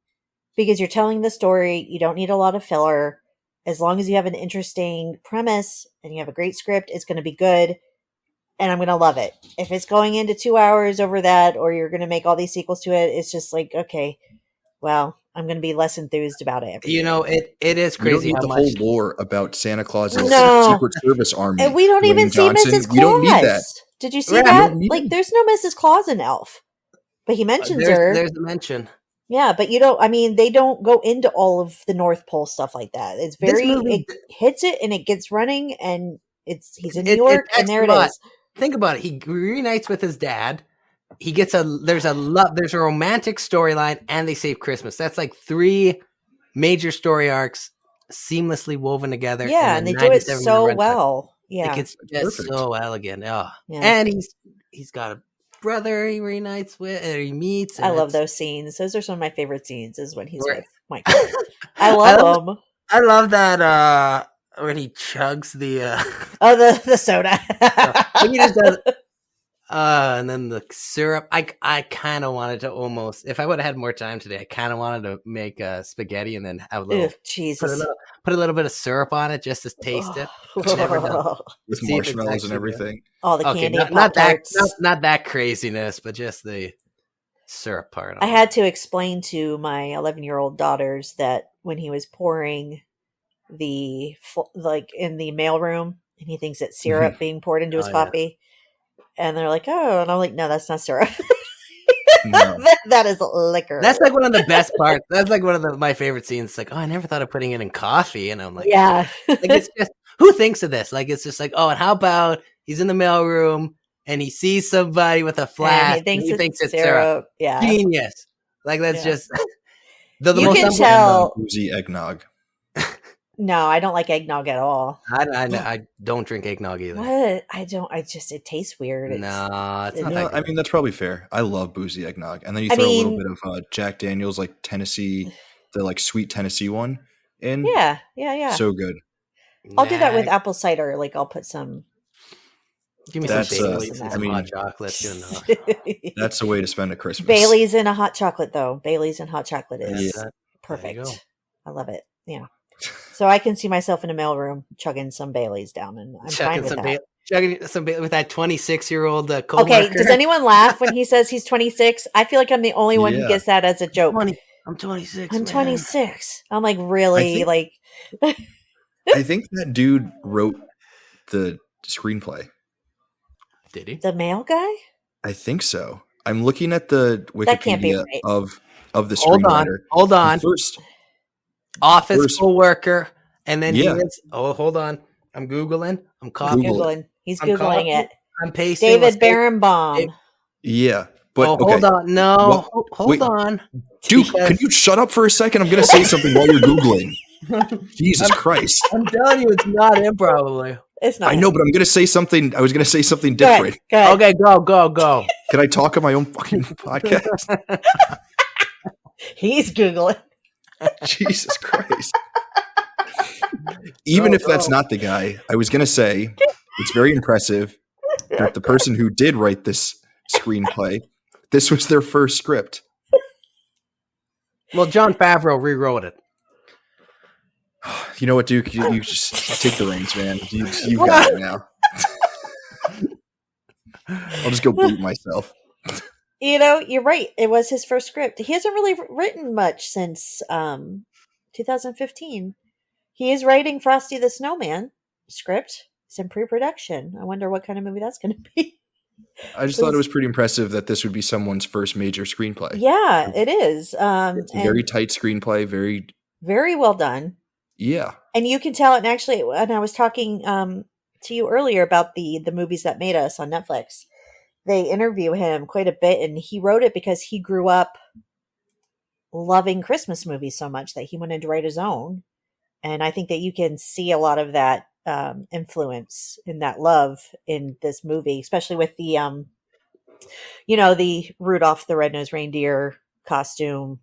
because you're telling the story. You don't need a lot of filler. As long as you have an interesting premise and you have a great script, it's going to be good. And I'm going to love it. If it's going into 2 hours over that, or you're going to make all these sequels to it, it's just like, okay, well, I'm going to be less enthused about it. It is crazy You don't need how the much whole lore about Santa Claus's No. Secret Service army. And we don't Dwayne even Johnson. see Mrs. Claus. You don't need that. Did you see Right. that? You don't need Like, it. there's no Mrs. Claus in Elf, but he mentions her. There's a mention. Yeah, but you don't. I mean, they don't go into all of the North Pole stuff like that. It's This very. movie- It hits it and it gets running, and he's in New It York, and takes there a it lot. is. Think about it. He reunites with his dad. He gets there's a romantic storyline, and they save Christmas. That's like 3 major story arcs seamlessly woven together. Yeah, and they do it so well. Yeah, Like it's just Perfect. so elegant. Oh, Yeah. and he's got a brother he reunites with, or he meets. I and love it's- those scenes. Those are some of my favorite scenes. Is when he's Where- with Michael. I love them. I love that when he chugs the Oh, the soda. when he just does, and then the syrup. I kind of wanted to almost, if I would have had more time today, I kind of wanted to make spaghetti and then have a little Ugh, Jesus. put a little bit of syrup on it just to taste it. Never done. With See if it's marshmallows and actually everything. All the Okay, candy and not that Pop-Tarts. not that craziness, but just the syrup part. I had to explain to my 11-year-old daughters that when he was pouring like in the mailroom, and he thinks it's syrup being poured into his Oh, yeah. coffee, and they're like, "Oh," and I'm like, "No, that's not syrup. No. that is liquor." That's like one of the best parts. That's like one of my favorite scenes. It's like, oh, I never thought of putting it in coffee, and I'm like, yeah. like it's just who thinks of this? Like it's just like, oh, and how about he's in the mailroom and he sees somebody with a flask And he and thinks it's syrup. Yeah. Genius. Like that's Yeah. just the You most can simple- tell- Boozy eggnog. No, I don't like eggnog at all. I don't drink eggnog either. What? I don't. It tastes weird. No, it's not No, No, that I good. mean that's probably fair. I love boozy eggnog, and then you I throw a mean- little bit of Jack Daniel's, like Tennessee, the like sweet Tennessee one in. Yeah. So good. I'll do that with Nah, apple cider. Like I'll put some. give me That's, some Baileys I and some mean, hot chocolate. Good enough. That's the way to spend a Christmas. Bailey's in a hot chocolate, though. Bailey's and hot chocolate is Yeah. perfect. There you go. I love it. Yeah. So I can see myself in a mailroom chugging some Bailey's down, and I'm fine with that. Chugging some with that 26-year-old coworker. Okay, does anyone laugh when he says he's 26? I feel like I'm the only one who Yeah. gets that as a joke. I'm 26. I'm man. 26. I'm like, really? I think- Like, I think that dude wrote the screenplay. Did he? The male guy? I think so. I'm looking at the That can't be Wikipedia right. of the Hold on. screenwriter. Hold on. First, Office co-worker. And then Yeah. he is. Oh, hold on. I'm Googling. I'm He's copying. Google Googling. He's I'm Googling copying. it. I'm pasting. David Barenbaum. yeah, but Hold on. No. What- Hold wait. on. Duke, Because- can you shut up for a second? I'm going to say something while you're Googling. Jesus Christ. I'm telling you, it's not him, probably. It's not. I know, but I'm going to say something. I was going to say something Go ahead, different. go ahead. Okay, go. Can I talk on my own fucking podcast? He's Googling. Jesus Christ. Even if that's not the guy, I was going to say it's very impressive that the person who did write this screenplay, this was their first script. Well, Jon Favreau rewrote it. You know what, Duke? You just take the reins, man. You got it now. I'll just go bleep myself. You know, you're right. It was his first script. He hasn't really written much since 2015. He is writing Frosty the Snowman script. It's in pre-production. I wonder what kind of movie that's going to be. I just thought it was pretty impressive that this would be someone's first major screenplay. Yeah, it is. It's a very tight screenplay, very well done. Yeah. And you can tell, and actually, when I was talking to you earlier about the movies that made us on Netflix, they interview him quite a bit, and he wrote it because he grew up loving Christmas movies so much that he wanted to write his own. And I think that you can see a lot of that influence in that love in this movie, especially with the, the Rudolph the Red-Nosed Reindeer costume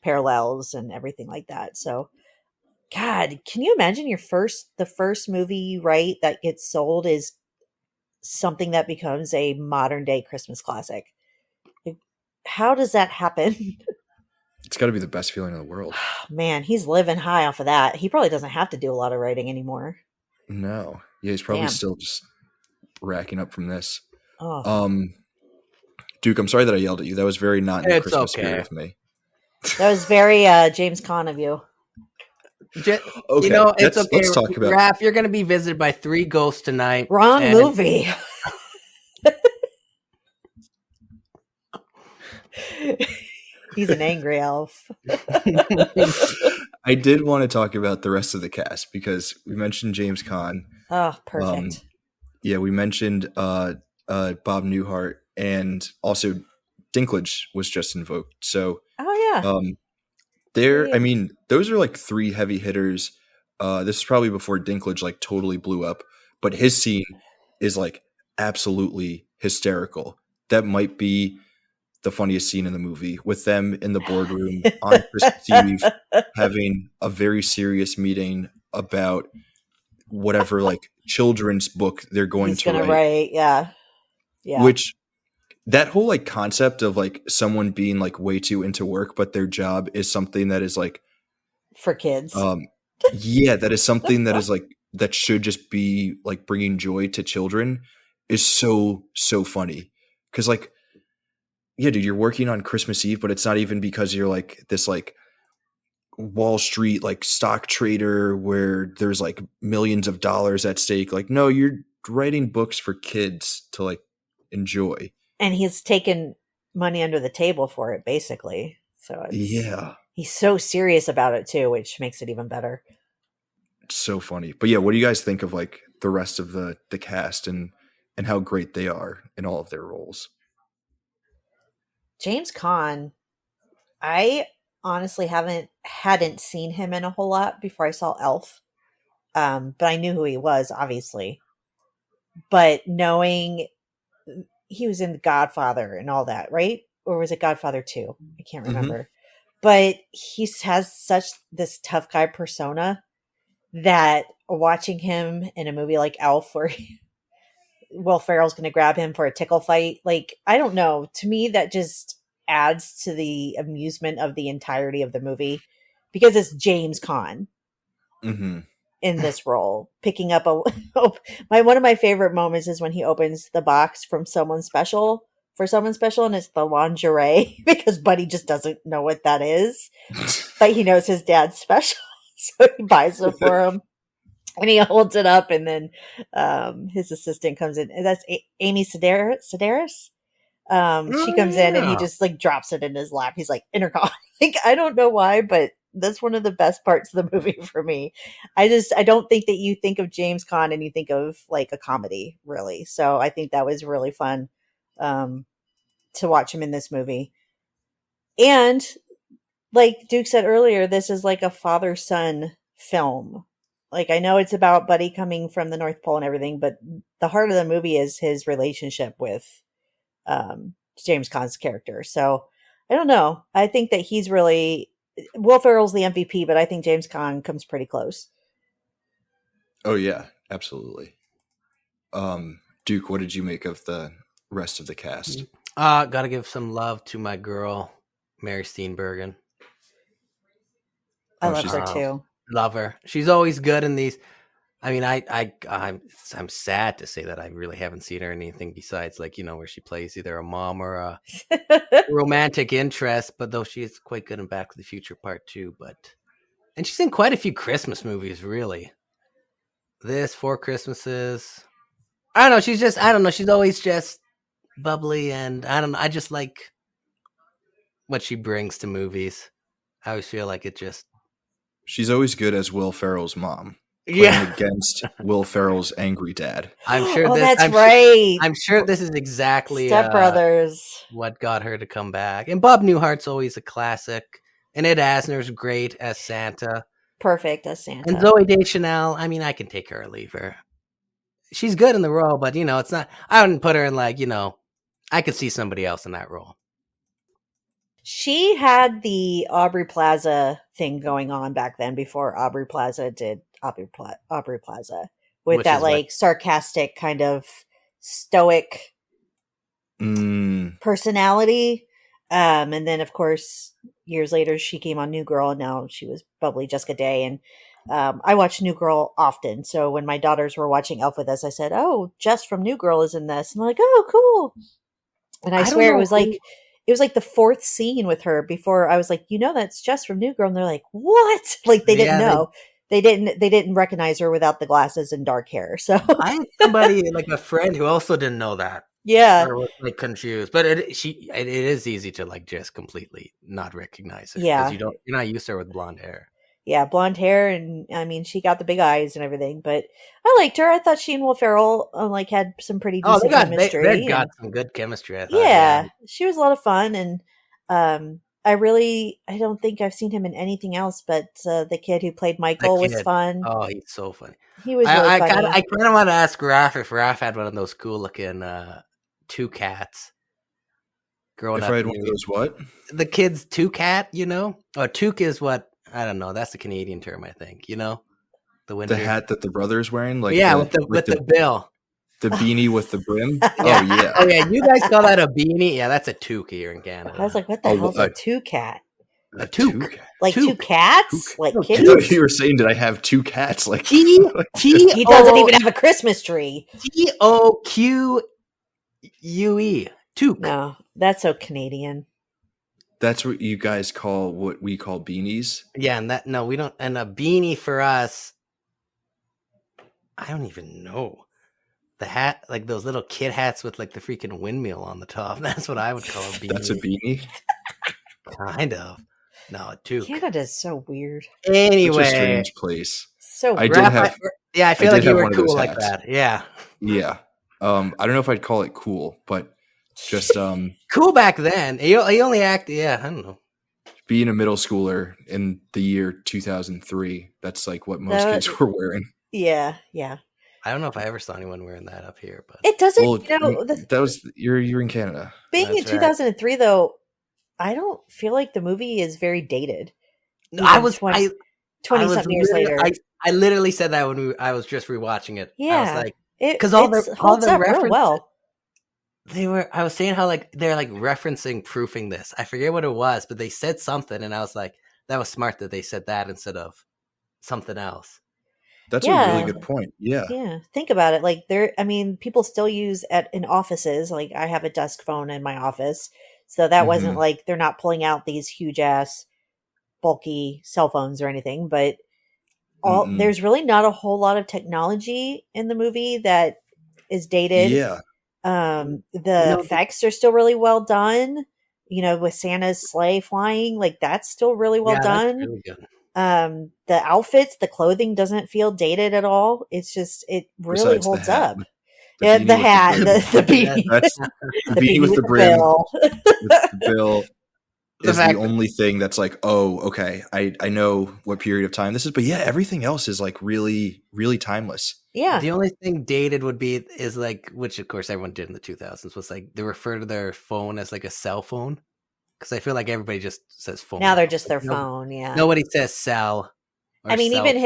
parallels and everything like that. So, God, can you imagine the first movie you write that gets sold is something that becomes a modern day Christmas classic? Like, how does that happen? It's got to be the best feeling in the world. Man, he's living high off of that. He probably doesn't have to do a lot of writing anymore. No. Yeah, he's probably Damn. still just racking up from this. Oh, Duke, I'm sorry that I yelled at you. That was very not in the It's Christmas okay. spirit of me. that was very James Caan of you. Okay, It's okay. let's talk about Raph, you're going to be visited by 3 ghosts tonight. Wrong and- movie. He's an angry elf. I did want to talk about the rest of the cast because we mentioned James Caan. Oh, perfect. Yeah, we mentioned Bob Newhart, and also Dinklage was just invoked. So Oh yeah. I mean, those are like 3 heavy hitters. This is probably before Dinklage like totally blew up, but his scene is like absolutely hysterical. That might be the funniest scene in the movie, with them in the boardroom on Christmas Eve having a very serious meeting about whatever like children's book they're going He's to gonna write. write. Yeah. Yeah. Which that whole like concept of like someone being like way too into work, but their job is something that is like for kids. yeah, that is something that is like that should just be like bringing joy to children is so funny. Because like, yeah, dude, you're working on Christmas Eve, but it's not even because you're like this like Wall Street like stock trader where there's like millions of dollars at stake. Like, no, you're writing books for kids to like enjoy. And he's taken money under the table for it, basically. So Yeah, he's so serious about it too, which makes it even better. it's so funny. But yeah, what do you guys think of like the rest of the cast and how great they are in all of their roles? James Caan, I honestly hadn't seen him in a whole lot before I saw Elf. But I knew who he was, obviously. But knowing he was in The Godfather and all that, right? Or was it Godfather 2? I can't remember. But he has such this tough guy persona that watching him in a movie like Elf, where Will Ferrell's going to grab him for a tickle fight, like, I don't know. To me, that just adds to the amusement of the entirety of the movie because it's James Caan in this role, picking up one of my favorite moments is when he opens the box from someone special, and it's the lingerie because Buddy just doesn't know what that is, but he knows his dad's special, so he buys it for him. And he holds it up, and then his assistant comes in. And that's Amy Sedaris. She comes in and he just like drops it in his lap. He's like, intercom. Like, I don't know why, but that's one of the best parts of the movie for me. I don't think that you think of James Caan and you think of like a comedy, really. So I think that was really fun to watch him in this movie. And like Duke said earlier, this is like a father-son film. Like, I know it's about Buddy coming from the North Pole and everything, but the heart of the movie is his relationship with James Caan's character. So I don't know. I think that he's really, Will Ferrell's the MVP, but I think James Caan comes pretty close. Oh yeah, absolutely. Duke, what did you make of the rest of the cast? Gotta give some love to my girl, Mary Steenburgen. I love her too. Love her. She's always good in these. I mean, I'm sad to say that I really haven't seen her in anything besides, like, you know, where she plays either a mom or a romantic interest. But though she is quite good in Back to the Future Part 2. And she's in quite a few Christmas movies, really. This, Four Christmases. I don't know. She's always just bubbly, and I don't know. I just like what she brings to movies. I always feel like it just. She's always good as Will Ferrell's mom. Yeah, against Will Ferrell's angry dad. I'm sure. Right. I'm sure this is exactly Step Brothers. What got her to come back. And Bob Newhart's always a classic. And Ed Asner's great as Santa. Perfect as Santa. And Zooey Deschanel. I mean, I can take her or leave her. She's good in the role, but you know, it's not. I wouldn't put her in like, you know, I could see somebody else in that role. She had the Aubrey Plaza thing going on back then before Aubrey Plaza did Aubrey Plaza with Which that like sarcastic kind of stoic personality. And then of course years later she came on New Girl, and now she was bubbly Jessica Day. And I watch New Girl often. So when my daughters were watching Elf with us, I said, "Oh, Jess from New Girl is in this." And I'm like, "Oh, cool." And I swear it was like the fourth scene with her before I was like, you know, that's Jess from New Girl. And they're like, what? Like they didn't know. They didn't recognize her without the glasses and dark hair. So I had somebody like a friend who also didn't know that. Yeah. Or was like confused. But it is easy to like just completely not recognize her. Yeah. Because you're not used to her with blonde hair. Yeah, blonde hair, and I mean, she got the big eyes and everything. But I liked her. I thought she and Will Ferrell like had some pretty decent chemistry. They got some good chemistry. I thought, yeah, she was a lot of fun, and I don't think I've seen him in anything else. But the kid who played Michael was fun. Oh, he's so funny. He was really funny. I kind of want to ask Raph if Raph had one of those cool looking two cats. Growing if up, I had one of those, what? The kid's two cat, you know, or toque is what. I don't know. That's the Canadian term, I think. You know, the hat that the brother's wearing, like with the bill, the beanie with the brim. Yeah. Oh yeah, you guys call that a beanie? Yeah, that's a toque here in Canada. I was like, what the hell's a two-cat? A toque, like two cats, like kitties. I thought you were saying, did I have two cats? Like he doesn't even have a Christmas tree. TOQUE, toque. No, that's so Canadian. That's what you guys call what we call beanies? Yeah, and we don't. And a beanie for us, I don't even know. The hat, like those little kid hats with like the freaking windmill on the top. That's what I would call a beanie. That's a beanie? Kind of. No, a toque. Canada's so weird. Anyway. Such a strange place. So I feel like you were cool like that. Yeah. Yeah. I don't know if I'd call it cool, but just cool back then. He only acted. Yeah, I don't know. Being a middle schooler in the year 2003, that's like what most kids were wearing. Yeah. I don't know if I ever saw anyone wearing that up here, but it doesn't. Well, that was you're in Canada. Being in 2003, though, I don't feel like the movie is very dated. I was 20 something years later. I literally said that when I was just rewatching it. Yeah, I was like, because all the references. Well. I was saying how like they're like proofing this. I forget what it was, but they said something, and I was like, that was smart that they said that instead of something else. That's a really good point. Yeah. Yeah. Think about it. Like people still use in offices. Like I have a desk phone in my office. So that wasn't like they're not pulling out these huge ass bulky cell phones or anything, but there's really not a whole lot of technology in the movie that is dated. Yeah. The effects are still really well done. With Santa's sleigh flying, like that's still really well done. That's really good. The outfits, the clothing doesn't feel dated at all. It's just, it really Besides holds the hat, up. the Yeah, beanie the with hat, brim. the beanie. That's the beanie with the brim. With the bill is the only thing that's like, oh, okay, I know what period of time this is. But yeah, everything else is like really, really timeless. Yeah. The only thing dated would be is like, which of course everyone did in the 2000s, was like they refer to their phone as like a cell phone, because I feel like everybody just says phone. Now they're just their phone. Yeah. Nobody says cell. I mean, even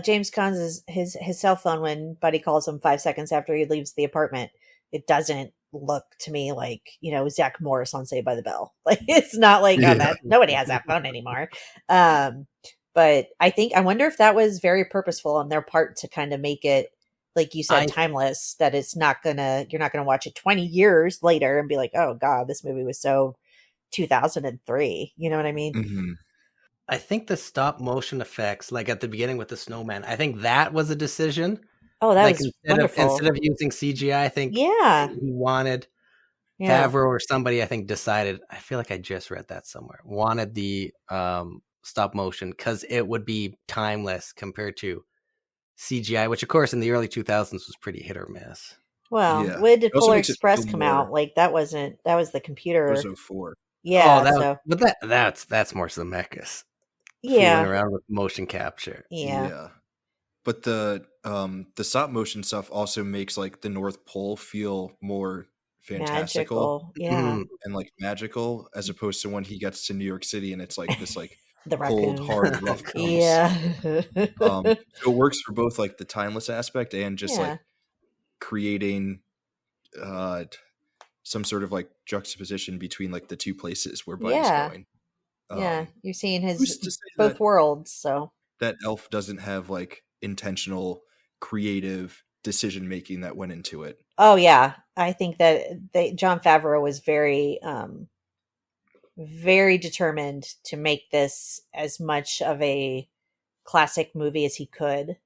James Caan's his cell phone, when Buddy calls him 5 seconds after he leaves the apartment, it doesn't look to me like, Zach Morris on Saved by the Bell. Like, it's not like, nobody has that phone anymore. But I wonder if that was very purposeful on their part to kind of make it, like you said, timeless, that you're not gonna watch it 20 years later and be like, oh God, this movie was so 2003. You know what I mean? Mm-hmm. I think the stop motion effects, like at the beginning with the snowman, I think that was a decision. Oh, that was wonderful. Instead of using CGI, I think he wanted Favreau or somebody, I think, decided, I feel like I just read that somewhere, wanted the stop motion because it would be timeless compared to CGI, which of course in the early 2000s was pretty hit or miss. Well, when did Polar Express come out? Like that was the computer. It was 04. Yeah. But that's more Zemeckis. Yeah. Fooling around with motion capture. Yeah. But the stop motion stuff also makes like the North Pole feel more fantastical. Yeah. And like magical, as opposed to when he gets to New York City and it's like this like the cold, hard, rough coast. Yeah. So it works for both like the timeless aspect and just like creating some sort of like juxtaposition between like the two places where Buddy's going. You're seeing his both worlds. So that Elf doesn't have like intentional creative decision making that went into it. Oh yeah, I think that Jon Favreau was very very determined to make this as much of a classic movie as he could.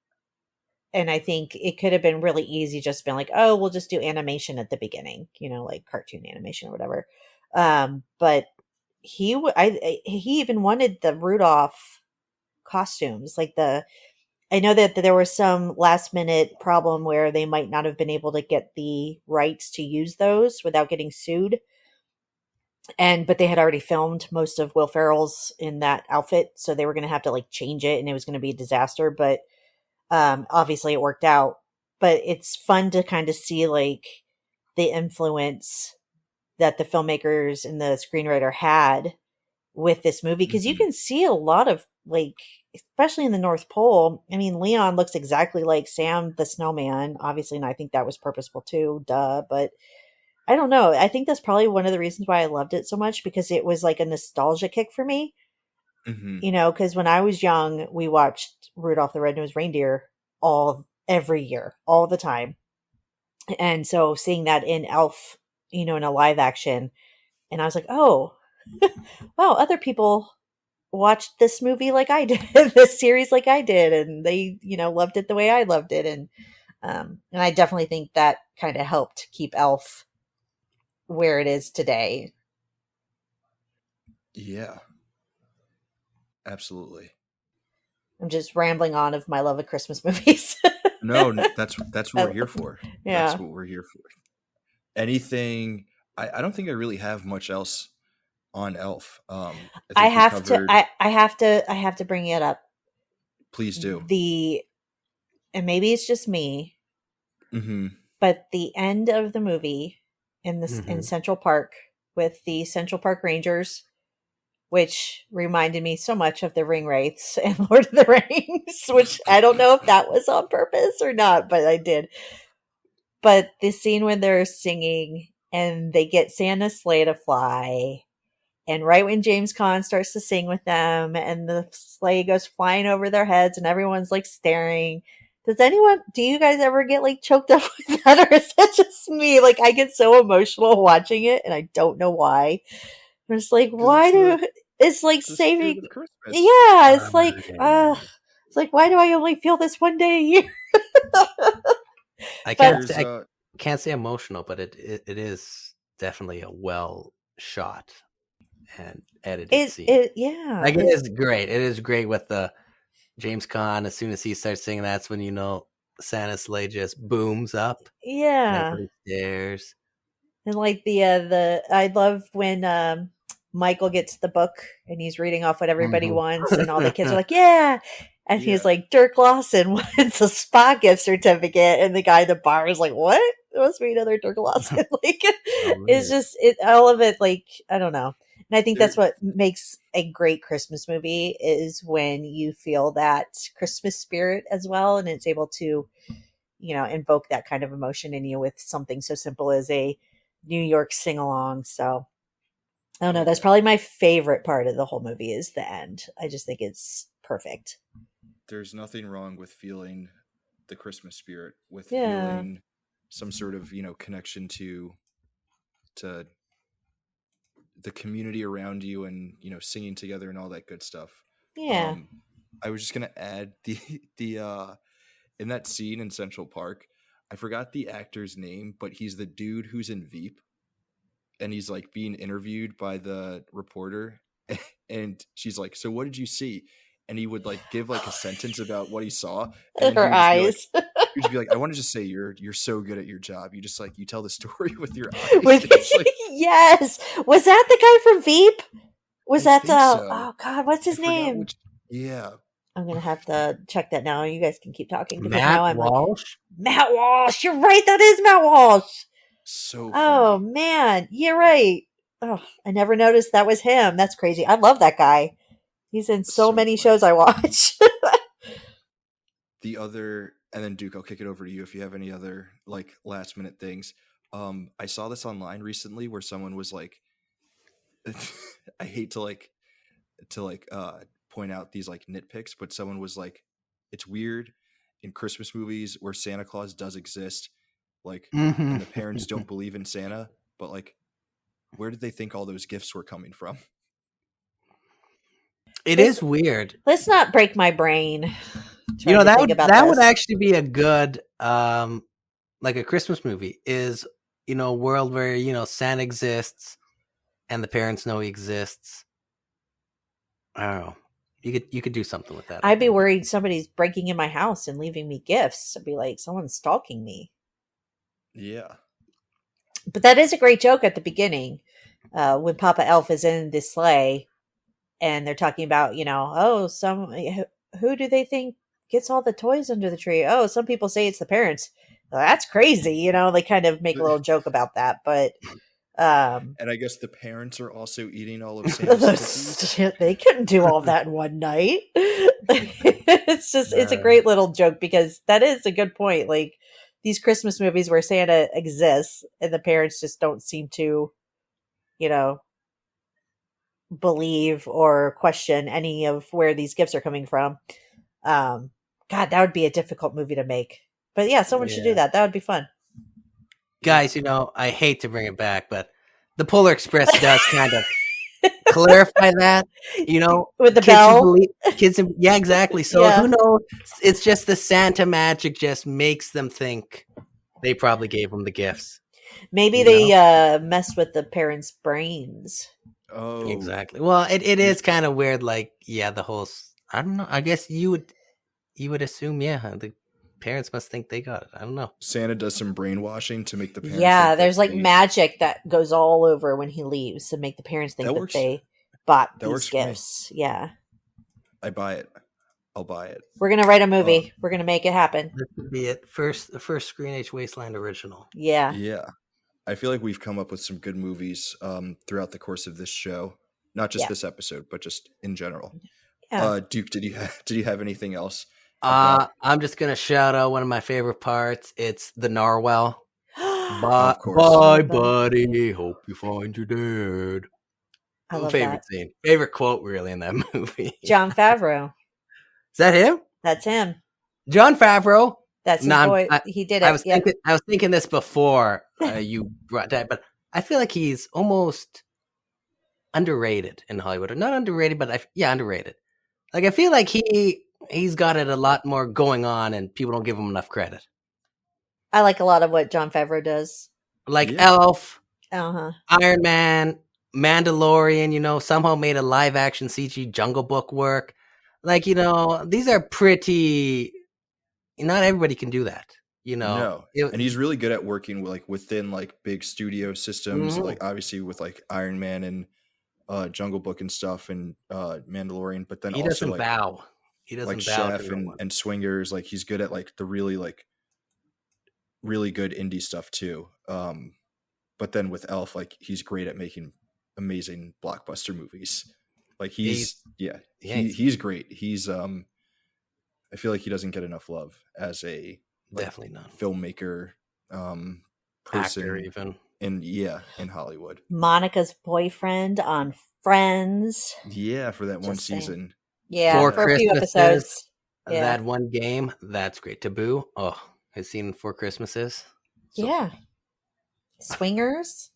And I think it could have been really easy just been like, oh, we'll just do animation at the beginning, like cartoon animation or whatever. But he even wanted the Rudolph costumes, like I know that there was some last minute problem where they might not have been able to get the rights to use those without getting sued. But they had already filmed most of Will Ferrell's in that outfit. So they were going to have to like change it and it was going to be a disaster. But obviously it worked out. But it's fun to kind of see like the influence that the filmmakers and the screenwriter had with this movie. Because you can see a lot of like, especially in the North Pole. I mean, Leon looks exactly like Sam the Snowman, obviously, and I think that was purposeful too, but I don't know. I think that's probably one of the reasons why I loved it so much, because it was like a nostalgia kick for me. Because when I was young, we watched Rudolph the Red-Nosed Reindeer every year, all the time. And so seeing that in Elf, in a live action, and I was like, oh, wow, other people watched this movie like I did, this series like I did, and they, loved it the way I loved it. And I definitely think that kind of helped keep Elf where it is today. Yeah. Absolutely. I'm just rambling on of my love of Christmas movies. No, that's what we're here for. Yeah. That's what we're here for. Anything, I don't think I really have much else on Elf. I have to bring it up. Please do. And maybe it's just me, but the end of the movie in Central Park with the Central Park Rangers, which reminded me so much of the Ring Wraiths and Lord of the Rings, which I don't know if that was on purpose or not, but I did. But the scene when they're singing and they get Santa's sleigh to fly, and right when James Caan starts to sing with them and the sleigh goes flying over their heads and everyone's like staring. Do you guys ever get like choked up with that, or is that just me? Like I get so emotional watching it and I don't know why. It's like, it's like saving. Yeah, it's like, It's like, why do I only feel this one day a year? I But- can't say emotional, but it is definitely a well shot and edited scene. Yeah. Like, it is great. It is great with the James Caan. As soon as he starts singing, that's when you know Santa's sleigh just booms up. Yeah. Everybody stares. And like the I love when Michael gets the book and he's reading off what everybody Mhm. wants, and all the kids are like, yeah. And he's Yeah. like, Dirk Lawson wants a spa gift certificate, and the guy at the bar is like, what? It must be another Dirk Lawson. Like, it's just all of it. Like, I don't know. And I think that's what makes a great Christmas movie, is when you feel that Christmas spirit as well, and it's able to, you know, invoke that kind of emotion in you with something so simple as a New York sing along. So I don't know. That's probably my favorite part of the whole movie, is the end. I just think it's perfect. There's nothing wrong with feeling the Christmas spirit, with Yeah. feeling some sort of, you know, connection to the community around you, and, you know, singing together and all that good stuff. Yeah. I was just gonna add the in that scene in Central Park, I forgot the actor's name, but he's the dude who's in Veep, and he's like being interviewed by the reporter, and she's like, "So what did you see?" And he would like give like a sentence about what he saw, and then Her eyes. He'd just be like, "I want to just say you're so good at your job. You just like, you tell the story with your eyes." With, It's like, yes. Was that the guy from Veep? Was I that think so. oh God, what's his I forgot name? yeah. I'm gonna have to check that now. You guys can keep talking, because Matt now I'm like, Walsh. Matt Walsh. You're right. That is Matt Walsh. So Oh funny. man, you're right. Oh, I never noticed that was him. That's crazy. I love that guy. He's in so So many funny. shows I watch. The other, and then Duke, I'll kick it over to you if you have any other like last minute things. I saw this online recently where someone was like, I hate to point out these like nitpicks, but someone was like, it's weird in Christmas movies where Santa Claus does exist, like, Mhm. and the parents don't believe in Santa, but like, where did they think all those gifts were coming from? It is weird. Let's not break my brain. You know, trying to think about that would this. actually be a good like a Christmas movie, is, you know, a world where, you know, Santa exists and the parents know he exists. I don't know. You could do something with that. I I'd be think. worried somebody's breaking in my house and leaving me gifts. I'd be like, someone's stalking me. Yeah. But that is a great joke at the beginning, when Papa Elf is in the sleigh and they're talking about, you know, oh, who do they think gets all the toys under the tree? Oh, some people say it's the parents. Well, that's crazy. You know, they kind of make a little joke about that, but And I guess the parents are also eating all of Santa's cookies. they couldn't do all that in one night. It's a great little joke, because that is a good point. Like, these Christmas movies where Santa exists and the parents just don't seem to, you know, believe or question any of where these gifts are coming from. God, that would be a difficult movie to make. But yeah, someone should do that. That would be fun. Guys, you know, I hate to bring it back, but the Polar Express does kind of clarify that, you know, With the kids who bell. believe, yeah, exactly. So Yeah. who knows? It's just the Santa magic just makes them think they probably gave them the gifts. Maybe You they messed with the parents' brains. Oh, Exactly. Well, it is kind of weird. Like, yeah, the whole. I don't know. I guess you would assume, yeah, the parents must think they got it. I don't know. Santa does some brainwashing to make the parents. Yeah, think there's that like they- magic that goes all over when he leaves to make the parents think That that works. they bought That these works for me. gifts. Yeah. I buy it. I'll buy it. We're going to write a movie. We're going to make it happen. This would be it. The first Screen Age Wasteland original. Yeah. Yeah. I feel like we've come up with some good movies throughout the course of this show. Not just this episode, but just in general. Yeah. Duke, did you have anything else? I'm just gonna shout out one of my favorite parts. It's the narwhal. Of course. Bye, buddy. Hope you find your dad. I love Favorite that. scene. Favorite quote, really, in that movie. John Favreau. Is that him? That's him. John Favreau. That's his No, boy. He did it. I was thinking this before you brought that, but I feel like he's almost underrated in Hollywood. Or not underrated, but underrated. Like, I feel like he he's got it a lot more going on, and people don't give him enough credit. I like a lot of what Jon Favreau does. Like Elf, Uh-huh. Iron Man, Mandalorian, somehow made a live action CG Jungle Book work. Like, these are pretty. Not everybody can do that. No, and he's really good at working within big studio systems, obviously with Iron Man and Jungle Book and stuff, and Mandalorian. But then he also doesn't bow. He doesn't bow Chef to no one. and Swingers. He's good at the really really good indie stuff too. But then with Elf, he's great at making amazing blockbuster movies. He's great. He's I feel like he doesn't get enough love as a definitely not filmmaker, person, actor even, in Hollywood. Monica's boyfriend on Friends. Yeah, for that one season. Yeah, for a few episodes. That one game, that's great. Taboo. Oh, his scene in Four Christmases. Yeah. Swingers.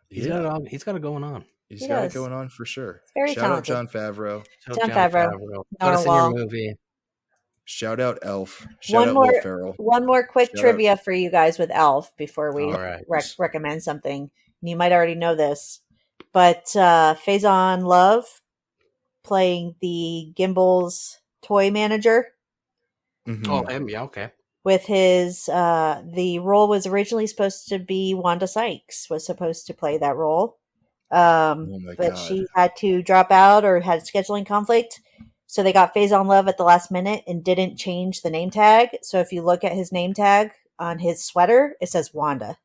He's got it going on. He's got it going on for sure. Very Shout talented. out Jon Favreau. Jon Favreau. Put us in your movie. Shout out Elf. Shout out Will Ferrell. One more quick trivia for you guys with Elf before we recommend something. You might already know this, but Faison Love playing the Gimbals toy manager. Mm-hmm. Oh, him, yeah, okay. With his, the role was originally supposed to be Wanda Sykes was supposed to play that role. But she had to drop out or had a scheduling conflict. So they got Faison Love at the last minute and didn't change the name tag. So if you look at his name tag on his sweater, it says Wanda.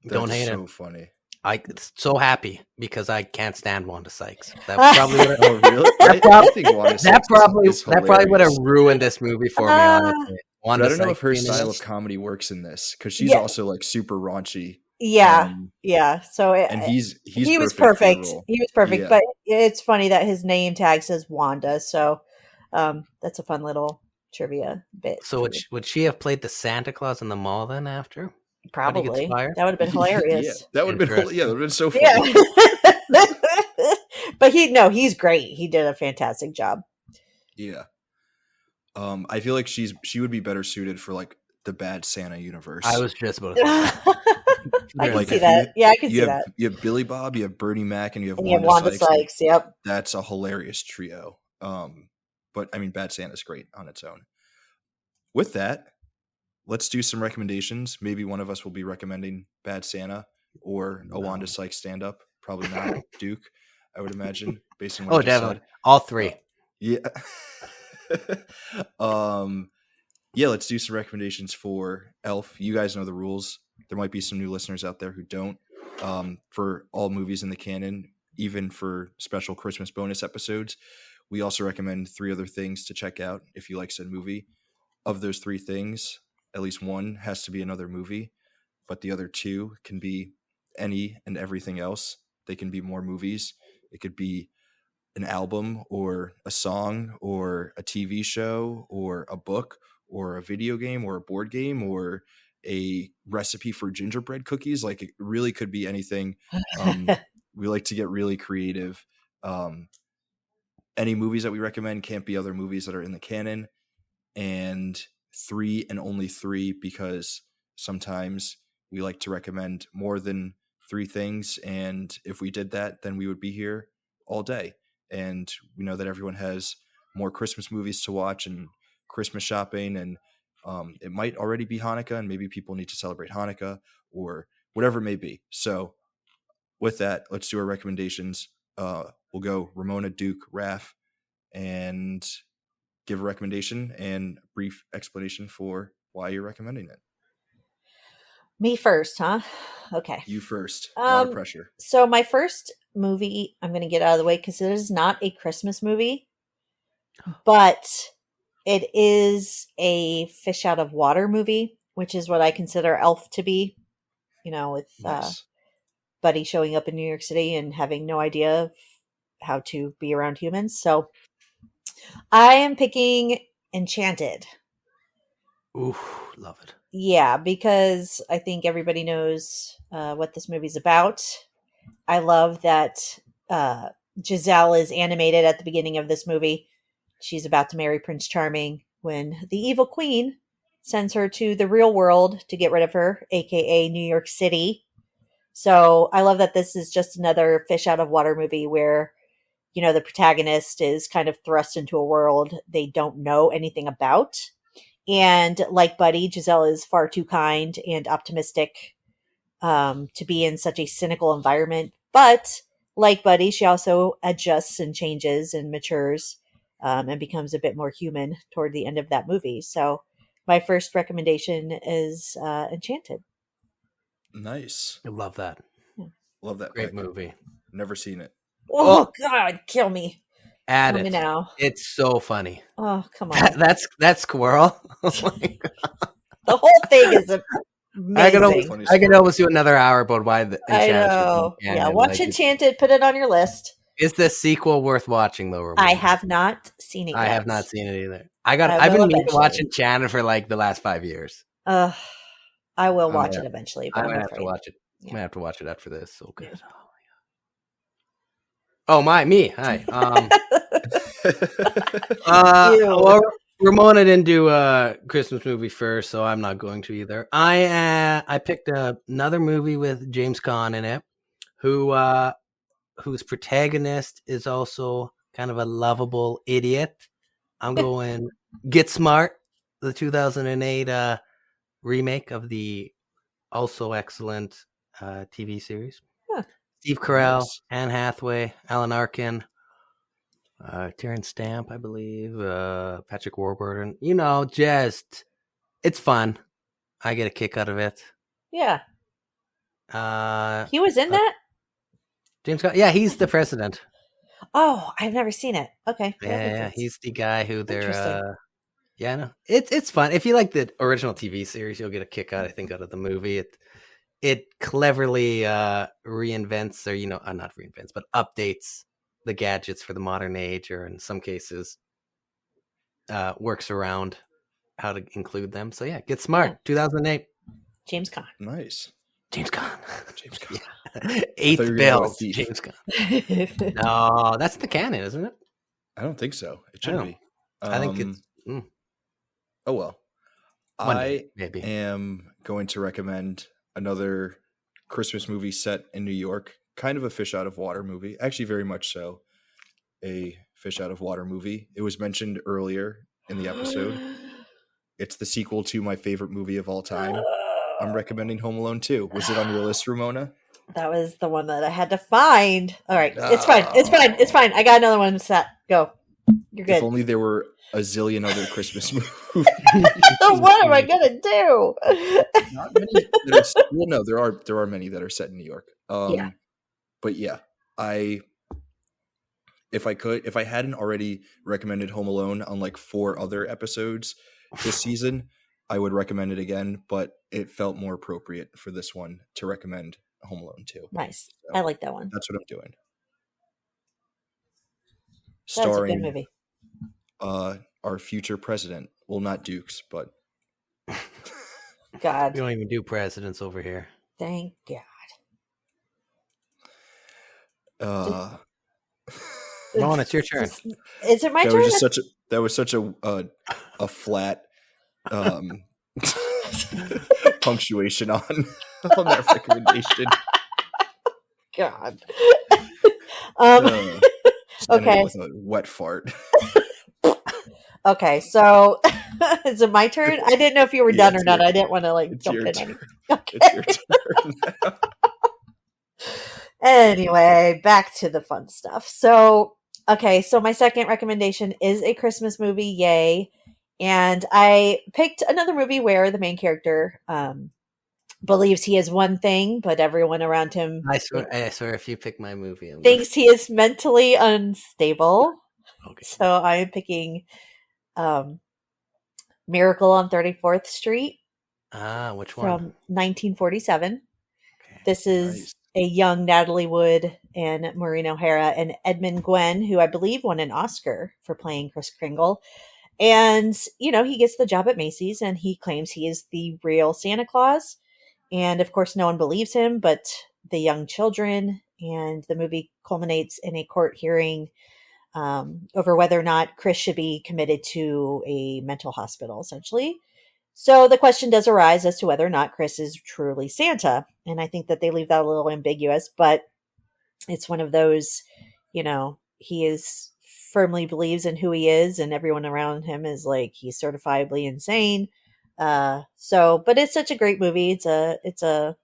Don't hate it. So funny. I'm so happy because I can't stand Wanda Sykes. That probably would have, really? that probably would have ruined this movie for me, honestly. I don't know if her style of comedy works in this because she's also super raunchy. Yeah, yeah. So and he was perfect. He was perfect, Yeah. But it's funny that his name tag says Wanda. So that's a fun little trivia bit. So would she have played the Santa Claus in the mall then after? Probably. That would have been hilarious. That would have been. Yeah, that would have been so funny. Yeah. But he's great. He did a fantastic job. Yeah. I feel like she would be better suited for the Bad Santa universe. I was just about to say I can see that. I can see that. You have Billy Bob, you have Bernie Mac, and you have Wanda Sykes. Yep. That's a hilarious trio. But I mean, Bad Santa's great on its own. With that, let's do some recommendations. Maybe one of us will be recommending Bad Santa or a Wanda Sykes stand-up. Probably not Duke, I would imagine, based on what you definitely. said. All three. Yeah. Yeah, let's do some recommendations for Elf. You guys know the rules. There might be some new listeners out there who don't. For all movies in the canon, even for special Christmas bonus episodes, we also recommend 3 other things to check out if you like said movie. Of those 3 things, at least one has to be another movie, but the other 2 can be any and everything else. They can be more movies. It could be an album or a song or a TV show or a book or a video game or a board game or a recipe for gingerbread cookies. It really could be anything. We like to get really creative. Any movies that we recommend can't be other movies that are in the canon, and 3 and only 3, because sometimes we like to recommend more than 3 things. And if we did that, then we would be here all day. And we know that everyone has more Christmas movies to watch and Christmas shopping, and it might already be Hanukkah, and maybe people need to celebrate Hanukkah or whatever it may be. So with that, let's do our recommendations. We'll go Ramona, Duke, Raph, and give a recommendation and a brief explanation for why you're recommending it. Me first, huh? Okay. You first. A lot of pressure. So my first movie, I'm going to get out of the way because it is not a Christmas movie, but it is a fish out of water movie, which is what I consider Elf to be. With Nice. Buddy showing up in New York City and having no idea of how to be around humans. So I am picking Enchanted. Ooh, love it. Yeah, because I think everybody knows what this movie's about. I love that Giselle is animated at the beginning of this movie. she's about to marry Prince Charming when the evil queen sends her to the real world to get rid of her, aka New York City. So I love that this is just another fish out of water movie where, you know, the protagonist is kind of thrust into a world they don't know anything about. And like Buddy, Giselle is far too kind and optimistic to be in such a cynical environment. But like Buddy, she also adjusts and changes and matures and becomes a bit more human toward the end of that movie. So my first recommendation is Enchanted. Nice. I love that. Love that. Great pick. movie. Never seen it. Oh, God, kill me. Add Tell me it. now. It's so funny. Oh, come on. That's Squirrel. Oh my God. The whole thing is amazing. I can almost do another hour about why the I Enchanted know. Canon, Yeah, watch like, Enchanted. Put it on your list. Is the sequel worth watching though? Ramona? I have not seen it yet. I have not seen it either. I I've will been meaning to watch eventually. Enchanted for like the last 5 years. I will I'm watch gonna- it eventually, I'm but I'm gonna have to afraid. watch it. Yeah. I'm gonna have to watch it after this. So good. Oh me. Hi. You. Well, Ramona didn't do a Christmas movie first, so I'm not going to either. I picked another movie with James Caan in it, whose protagonist is also kind of a lovable idiot. I'm going Get Smart, the 2008 remake of the also excellent TV series. Huh. Steve Carell, Nice. Anne Hathaway, Alan Arkin, Terrence Stamp, I believe, Patrick Warburton. You know, just it's fun. I get a kick out of it. Yeah. Uh, He was in that? James Caan, yeah, he's the president. Oh, I've never seen it. Okay. that makes Yeah, sense. he's the guy who Interesting. they're. Yeah, no, it's fun. If you like the original TV series, you'll get a kick out. I think out of the movie. It cleverly reinvents, or not reinvents, but updates the gadgets for the modern age, or in some cases, works around how to include them. So yeah, Get Smart, Yeah. 2008. James Caan. Nice. James Caan. James Caan. Eighth you were gonna go Bill. with Thief. James Caan. No, that's the canon, isn't it? I don't think so. It should No. be. I think it's Oh well. one I day, maybe. am going to recommend another Christmas movie set in New York. Kind of a fish out of water movie. Actually, very much so. A fish out of water movie. It was mentioned earlier in the episode. It's the sequel to my favorite movie of all time. I'm recommending Home Alone 2. Was it on your list, Ramona? That was the one that I had to find. All right. It's fine. It's fine. It's fine. I got another one set. Go. You're If good. only there were a zillion other Christmas movies. What am I gonna do? Not many that are, well, no, there are many that are set in New York. Yeah. But yeah, if I hadn't already recommended Home Alone on like 4 other episodes this season, I would recommend it again. But it felt more appropriate for this one to recommend Home Alone 2. Nice. So I like that one. that's what I'm doing. That's a good Starring movie. our future president. Well, not Duke's, but God. We don't even do presidents over here. Thank God. Ramona, it's your turn. Is it my that turn? was such a flat punctuation on that recommendation. God. Just ended Okay. with a wet fart. Okay, so is it my turn? I didn't know if you were Yeah, done or it's not. your- I didn't want to like It's jump your in. turn. Okay. It's your turn now. Anyway, back to the fun stuff. So, okay, so my second recommendation is a Christmas movie, yay. And I picked another movie where the main character believes he is one thing, but everyone around him I swear, if you pick my movie, I'm thinks he is mentally unstable. okay. So I am picking Miracle on 34th Street Which one? from 1947. Okay. This is Nice. a young Natalie Wood and Maureen O'Hara and Edmund Gwenn, who I believe won an Oscar for playing Kris Kringle. And, he gets the job at Macy's and he claims he is the real Santa Claus. And of course, no one believes him, but the young children, and the movie culminates in a court hearing over whether or not Chris should be committed to a mental hospital, essentially. So the question does arise as to whether or not Chris is truly Santa. And I think that they leave that a little ambiguous, but it's one of those, he is firmly believes in who he is, and everyone around him is like, he's certifiably insane. But it's such a great movie. It's a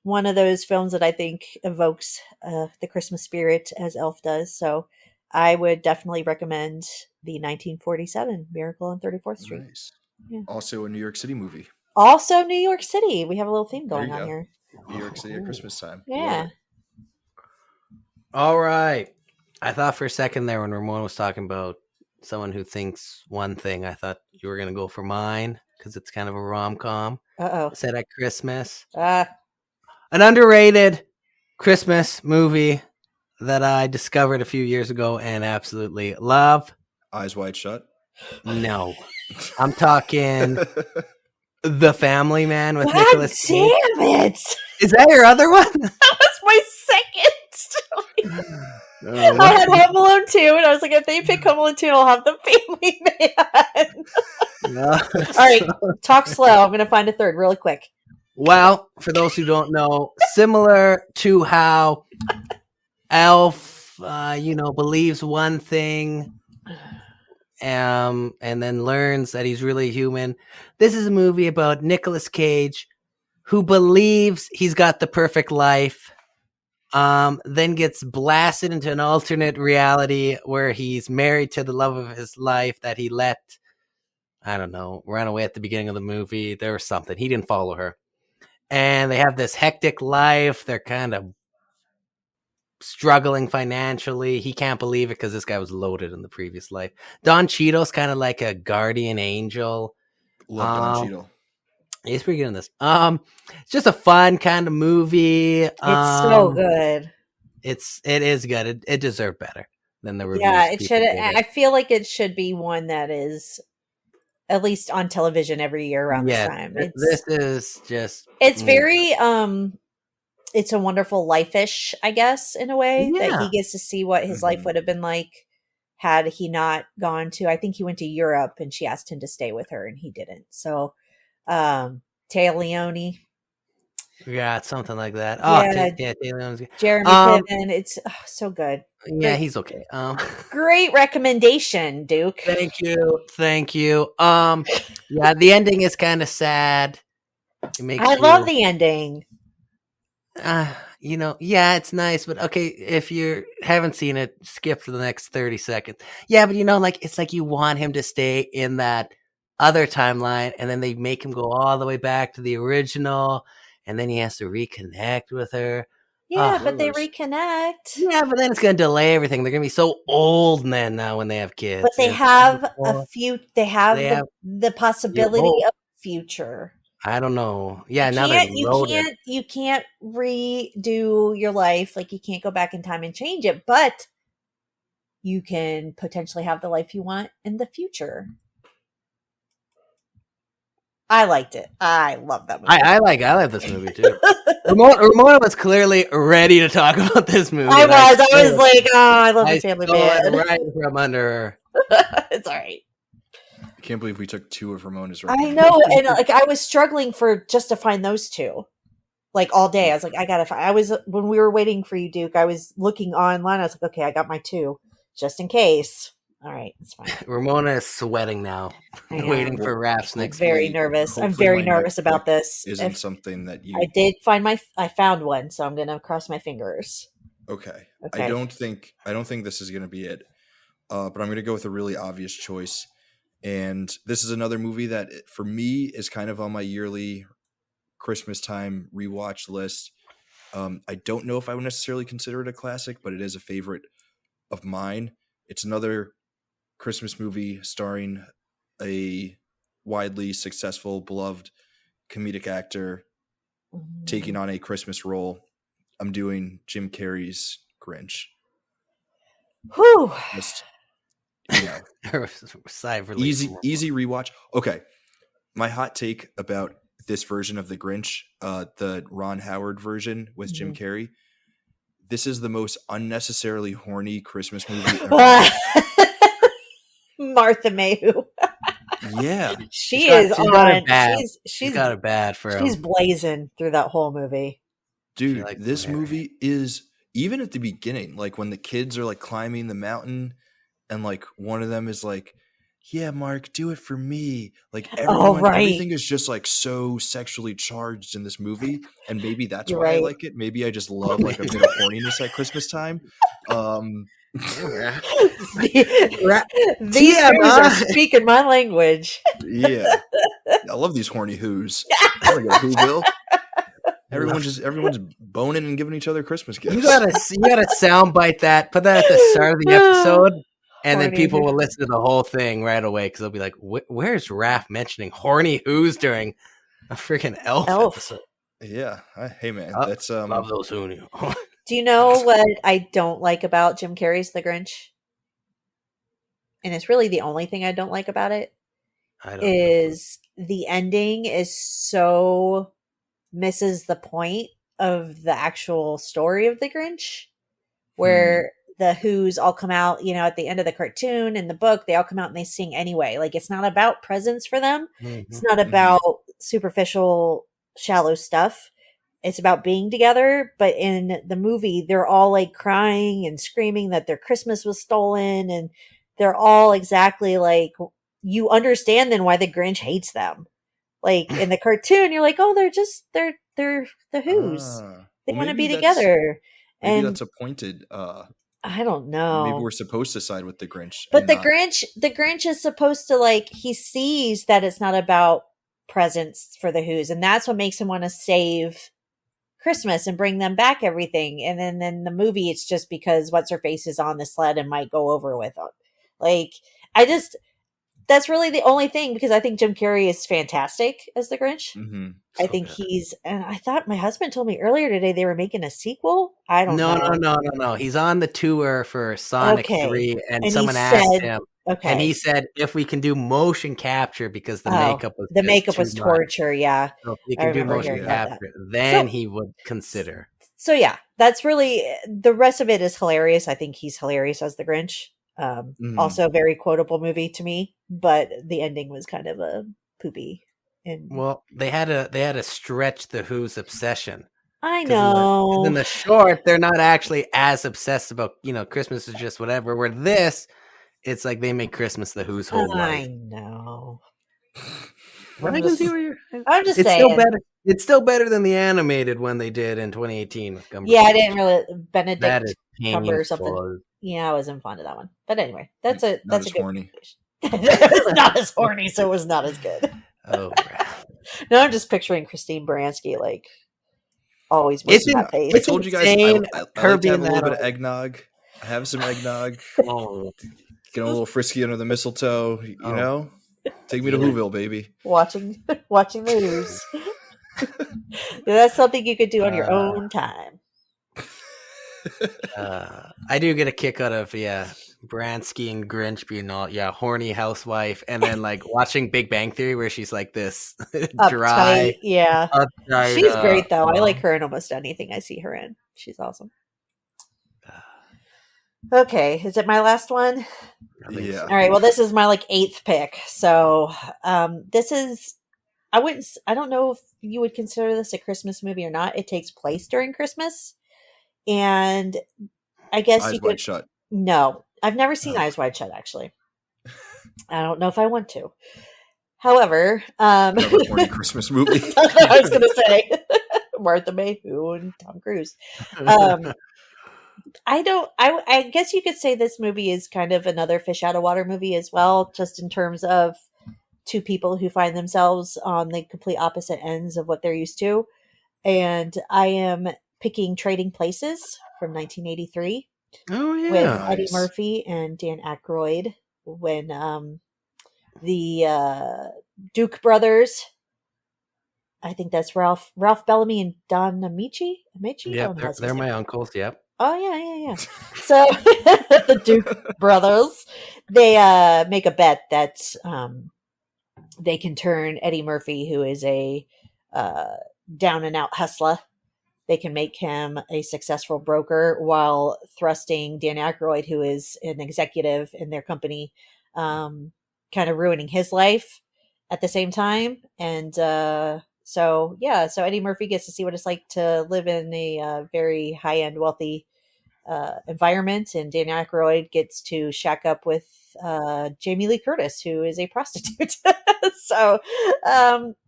one of those films that I think evokes the Christmas spirit as Elf does. So I would definitely recommend the 1947 Miracle on 34th Street. Nice. Yeah. Also a New York City movie. Also New York City. We have a little theme There going you on go. here. New York City at Christmas time. Yeah. All right. I thought for a second there when Ramon was talking about someone who thinks one thing, I thought you were going to go for mine because it's kind of a rom-com. Uh-oh. Set at Christmas. Ah. An underrated Christmas movie that I discovered a few years ago and absolutely love. Eyes Wide Shut. No. I'm talking The Family Man with God Nicolas Cage. damn it! Is that your other one? That was my second. I had Home Alone 2, and I was like, if they pick Home Alone 2, I'll have The Family Man. No. All right, talk slow. I'm going to find a third really quick. Well, for those who don't know, similar to how Elf, believes one thing and then learns that he's really human. This is a movie about Nicolas Cage who believes he's got the perfect life, then gets blasted into an alternate reality where he's married to the love of his life that he let, I don't know, run away at the beginning of the movie. There was something. He didn't follow her. And they have this hectic life. They're kind of struggling financially. He can't believe it because this guy was loaded in the previous life. Don Cheadle's kind of like a guardian angel. Love Don Cheadle. He's pretty good in this. It's just a fun kind of movie. It's so good. It is good. It deserved better than the reviews. Yeah, it should. I feel like it should be one that is at least on television every year around this time. This is just. It's very It's a Wonderful Life-ish, I guess, in a way, that he gets to see what his life would have been like had he not gone to, I think he went to Europe and she asked him to stay with her and he didn't. So, Taya Leone. Yeah, it's something like that. Oh, yeah, Taya Leone's good. Jeremy Piven. It's so good. Yeah, he's okay. Great recommendation, Duke. Thank you. Yeah, the ending is kind of sad. I love the ending. Yeah, it's nice, but okay, if you haven't seen it, skip to the next 30 seconds. Yeah, but it's like you want him to stay in that other timeline, and then they make him go all the way back to the original, and then he has to reconnect with her. Yeah, but they reconnect. Yeah, but then it's going to delay everything. They're going to be so old then now when they have kids. But they have the possibility of future. I don't know. Yeah, you can't redo your life. Like, you can't go back in time and change it, but you can potentially have the life you want in the future. I liked it. I love that movie. I like this movie too. Ramona was clearly ready to talk about this movie. I was like, I love The Family Man. Right from under her. It's all right. I can't believe we took two of Ramona's. I know, and I was struggling just to find those two, all day. I was like, I gotta find. When we were waiting for you, Duke, I was looking online. I was like, okay, I got my two, just in case. All right, it's fine. Ramona is sweating now, waiting for Raps next week. Very nervous. I'm very nervous about this. Isn't something that you? I did find I found one, so I'm gonna cross my fingers. Okay. I don't think this is gonna be it, but I'm gonna go with a really obvious choice. And this is another movie that, for me, is kind of on my yearly Christmas time rewatch list. I don't know if I would necessarily consider it a classic, but it is a favorite of mine. It's another Christmas movie starring a widely successful, beloved comedic actor taking on a Christmas role. I'm doing Jim Carrey's Grinch. Whew. Easy rewatch. Okay, my hot take about this version of the Grinch, the Ron Howard version with Jim Carrey, this is the most unnecessarily horny Christmas movie ever. Martha Mayhew. Yeah. She is on. She's got it bad for him. She's blazing through that whole movie. Dude, this movie is, even at the beginning, like when the kids are like climbing the mountain and like one of them is like, yeah, Mark, do it for me. Like everything is just like so sexually charged in this movie. And maybe that's why I like it. Maybe I just love like a bit of horniness at Christmas time. These are speaking my language. Yeah. I love these horny whoos. I want to go Whoville. Everyone's boning and giving each other Christmas gifts. You gotta soundbite that, put that at the start of the episode. And then people will listen to the whole thing right away because they'll be like, where's Raph mentioning horny who's during a freaking elf episode? Yeah. Hey, man. That's love those horny. Do you know what I don't like about Jim Carrey's The Grinch? And it's really the only thing I don't like about it. The ending is so misses the point of the actual story of The Grinch, where the Who's all come out, you know, at the end of the cartoon and the book, they all come out and they sing anyway. Like, it's not about presents for them. It's not about superficial, shallow stuff. It's about being together. But in the movie, they're all like crying and screaming that their Christmas was stolen. And they're all exactly like, you understand then why the Grinch hates them. Like in the cartoon, you're like, oh, they're the Who's. They want to be together. Maybe that's a pointed, I don't know. Maybe we're supposed to side with the Grinch. But the Grinch is supposed to, like, he sees that it's not about presents for the Who's, and that's what makes him want to save Christmas and bring them back everything. And then the movie, it's just because what's her face is on the sled and might go over with it. Like, that's really the only thing, because I think Jim Carrey is fantastic as the Grinch. I think and I thought my husband told me earlier today they were making a sequel. I don't know. No. He's on the tour for Sonic 3, and someone asked him, and he said, if we can do motion capture, because the makeup was torture. Yeah. So if you can do motion capture, then he would consider. So yeah, that's really, the rest of it is hilarious. I think he's hilarious as the Grinch. Also a very quotable movie to me, but the ending was kind of a poopy. Well, they had to stretch the Who's obsession. I know. In the short, they're not actually as obsessed about, you know, Christmas is just whatever. Where this, it's like they make Christmas the Who's whole life. I know. I'm just saying. Still better. It's still better than the animated one they did in 2018 with Cumberbatch. Yeah, I didn't really Benedict Cumberbatch or something. Yeah, I wasn't fond of that one. But anyway, that's a good horny. It was not as horny, so it was not as good. Oh, right. No, I'm just picturing Christine Baranski like always with that face. I told you guys I like to have a little bit of eggnog. I have some eggnog. Get a little frisky under the mistletoe. You know, take me to Whoville, baby. Watching the news. That's something you could do on your own time. I do get a kick out of Baranski and Grinch being all horny housewife, and then like watching Big Bang Theory where she's like this dry, uptight, she's great though. I like her in almost anything I see her in. She's awesome. Okay, is it my last one? Yeah. All right. Well, this is my like 8th pick. So this is, I don't know if you would consider this a Christmas movie or not. It takes place during Christmas. And I guess Eyes you Wide could. Shut. No, I've never seen Eyes Wide Shut, actually. I don't know if I want to. However, another horny Christmas movie. I was going to say Martha Mayhew and Tom Cruise. I guess you could say this movie is kind of another fish out of water movie as well, just in terms of two people who find themselves on the complete opposite ends of what they're used to. And I am picking Trading Places from 1983. Oh yeah, with Eddie Murphy and Dan Aykroyd, when the Duke brothers, I think that's Ralph Bellamy and Don Amici. Yeah, they're my uncles. Yep. Oh yeah. So the Duke brothers, they make a bet that they can turn Eddie Murphy, who is a down and out hustler, they can make him a successful broker while thrusting Dan Aykroyd, who is an executive in their company, kind of ruining his life at the same time. And so Eddie Murphy gets to see what it's like to live in a very high end, wealthy environment, and Dan Aykroyd gets to shack up with Jamie Lee Curtis, who is a prostitute. So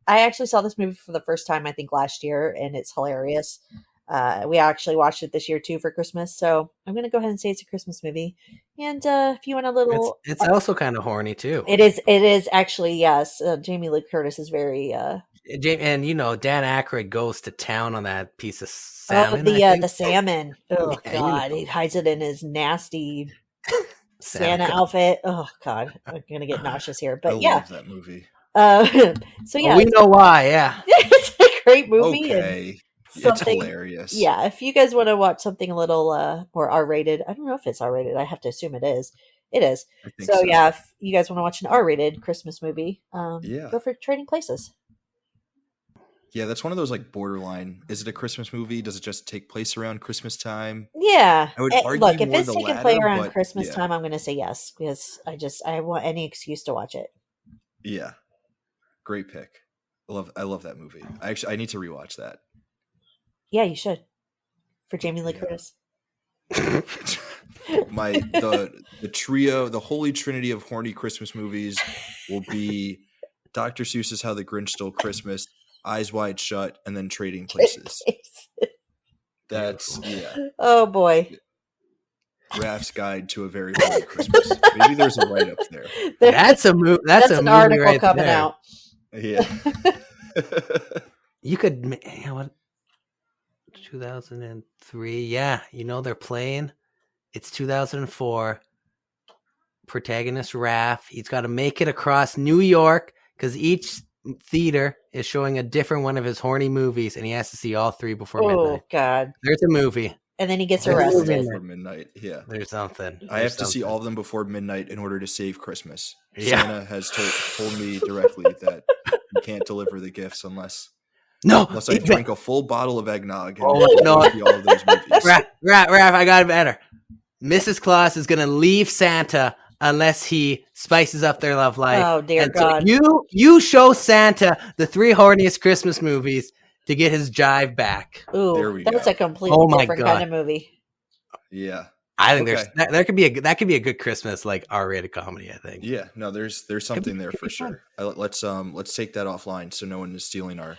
I actually saw this movie for the first time, I think, last year, and it's hilarious. We actually watched it this year too for Christmas, so I'm going to go ahead and say it's a Christmas movie. And if you want a little, it's also kind of horny too. It is actually, yes. Jamie Lee Curtis is very. And Dan Aykroyd goes to town on that piece of salmon. The salmon. Oh Yeah, God, he hides it in his nasty Santa outfit. Oh God, I'm gonna get nauseous here. But I yeah, love that movie. So yeah, we know why. Yeah, it's a great movie. Okay, And it's hilarious. Yeah, if you guys want to watch something a little more R-rated, I don't know if it's R-rated. I have to assume it is. It is. So yeah, if you guys want to watch an R-rated Christmas movie, go for Trading Places. Yeah, that's one of those like borderline. Is it a Christmas movie? Does it just take place around Christmas time? Yeah. I would argue look, if more it's the taking latter, place around but Christmas yeah. time, I'm going to say yes because I want any excuse to watch it. Yeah, great pick. I love that movie. I need to rewatch that. Yeah, you should. For Jamie Lee Curtis. The trio, the holy trinity of horny Christmas movies will be Dr. Seuss's How the Grinch Stole Christmas, Eyes Wide Shut, and then Trading Places. That's Oh boy. Raph's Guide to a Very Horny Christmas. Maybe there's a write-up there. That's a movie. That's a an movie article right coming there. out. Yeah. You could, 2003. Yeah, they're playing. It's 2004. Protagonist Raph. He's got to make it across New York because each theater is showing a different one of his horny movies, and he has to see all three before midnight. Oh God! There's a movie. And then he gets arrested. Before midnight. Yeah. There's something. I have to see all of them before midnight in order to save Christmas. Yeah. Santa has told me directly that you can't deliver the gifts unless I drink a full bottle of eggnog. And see all of those movies. Raph, I got it better. Mrs. Claus is gonna leave Santa unless he spices up their love life. Oh dear God! So you show Santa the three horniest Christmas movies to get his jive back. Ooh, that's a completely different kind of movie. Yeah, I think there could be a good Christmas like R-rated comedy. I think. Yeah, no, there's something there for sure. Let's take that offline so no one is stealing our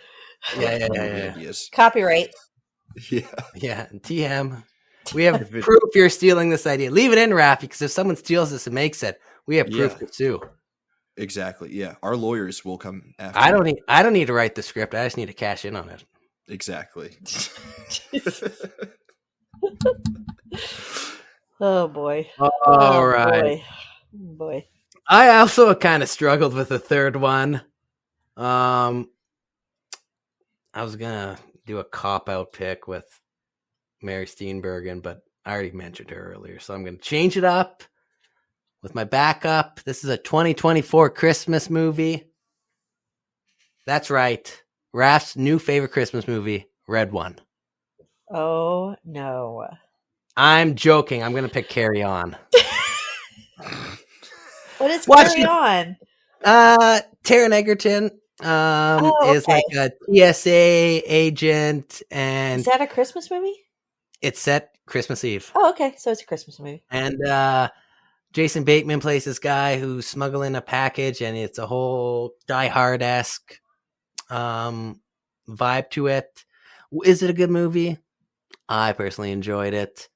ideas. Copyright. Yeah. TM. We have proof you're stealing this idea. Leave it in, Raph, because if someone steals this and makes it, we have proof to sue. Exactly. Yeah, our lawyers will come after. I don't need to write the script. I just need to cash in on it. Exactly. Oh boy. All right. Boy. I also kind of struggled with the third one. I was gonna do a cop-out pick with Mary Steenburgen, but I already mentioned her earlier, so I'm gonna change it up with my backup. This is a 2024 Christmas movie. That's right. Raph's new favorite Christmas movie, Red One. Oh no. I'm joking. I'm gonna pick Carry On. What is Carry On? Taron Egerton is like a TSA agent, and is that a Christmas movie? It's set Christmas Eve. Oh, okay. So it's a Christmas movie. And Jason Bateman plays this guy who's smuggling a package, and it's a whole Die Hard-esque vibe to it. Is it a good movie? I personally enjoyed it.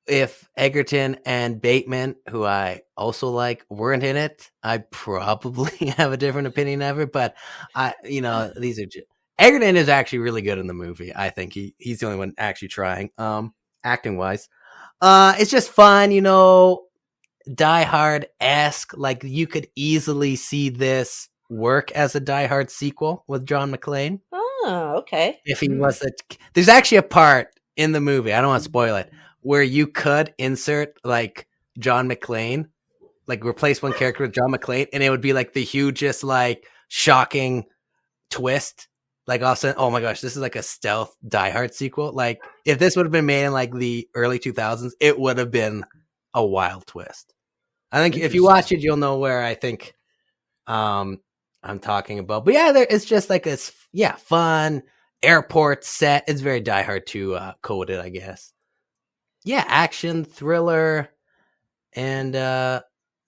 If Egerton and Bateman, who I also like, weren't in it, I'd probably have a different opinion of it. But these are Egerton is actually really good in the movie. I think he's the only one actually trying, acting wise. It's just fun, Die Hard-esque. Like you could easily see this work as a Die Hard sequel with John McClane. Oh, okay. If he was there's actually a part in the movie, I don't want to spoil it, where you could insert like John McClane, like replace one character with John McClane, and it would be like the hugest, like shocking twist Like also, oh my gosh, this is like a stealth Die Hard sequel. Like if this would have been made in like the early 2000s, it would have been a wild twist. I think if you watch it, you'll know where I think I'm talking about. But yeah, it's just like it's fun airport set. It's very Die Hard 2 coded, I guess. Yeah, action thriller, and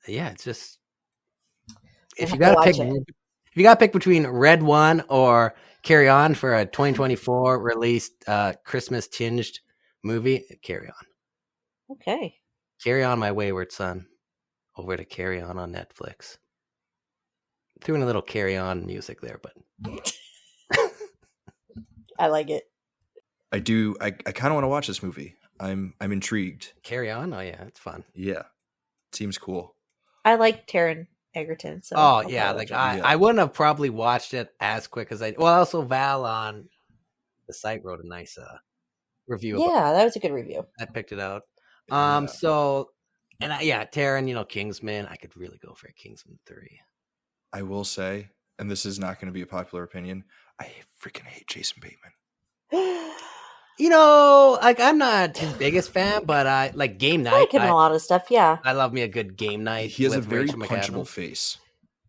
it's just if you gotta pick between Red One or Carry On for a 2024 released Christmas tinged movie, Carry On. Okay. Carry On, My Wayward Son, over to Carry On Netflix. Threw in a little Carry On music there, but I like it. I do. I kind of want to watch this movie. I'm intrigued. Carry On? Oh yeah, it's fun. Yeah, seems cool. I like Taron Egerton. So I wouldn't have probably watched it as quick as I. Well, also Val on the site wrote a nice review. Yeah, that was a good review. I picked it out. So, and Taron, Kingsman. I could really go for Kingsman 3. I will say, and this is not going to be a popular opinion, I freaking hate Jason Bateman. I'm not his biggest fan, but I like Game Night. I like him in a lot of stuff, yeah. I love me a good Game Night. He has a very punchable face.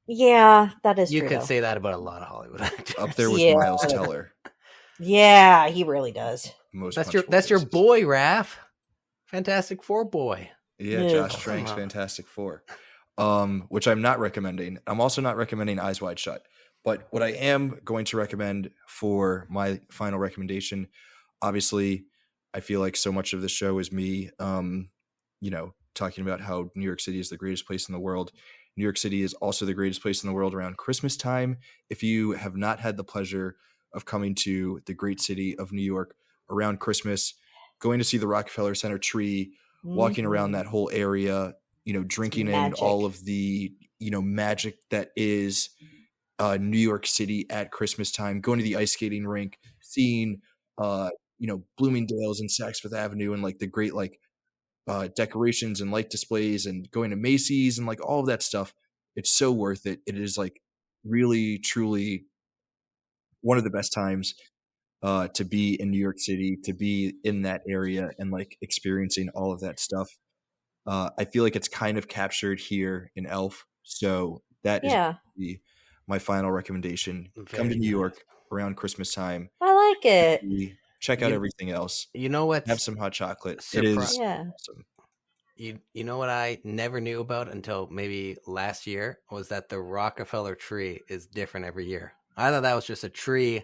Yeah, that is true. You could say that about a lot of Hollywood actors. Up there with Miles Teller. Yeah, he really does. That's your boy, Raph. Fantastic Four boy. Yeah, Josh Trank's Fantastic Four. Which I'm not recommending. I'm also not recommending Eyes Wide Shut. But what I am going to recommend for my final recommendation, obviously, I feel like so much of the show is me, talking about how New York City is the greatest place in the world. New York City is also the greatest place in the world around Christmas time. If you have not had the pleasure of coming to the great city of New York around Christmas, going to see the Rockefeller Center tree, walking around that whole area, drinking in all of the, magic that is New York City at Christmas time, going to the ice skating rink, seeing, Bloomingdale's and Saks Fifth Avenue and like the great, decorations and light displays and going to Macy's and like all of that stuff. It's so worth it. It is like really, truly one of the best times to be in New York City, to be in that area and like experiencing all of that stuff. I feel like it's kind of captured here in Elf. So that is my final recommendation. Come to New York around Christmas time. I like it. Check out everything else. You know what? Have some hot chocolate. It is awesome. You know what I never knew about until maybe last year was that the Rockefeller tree is different every year. I thought that was just a tree.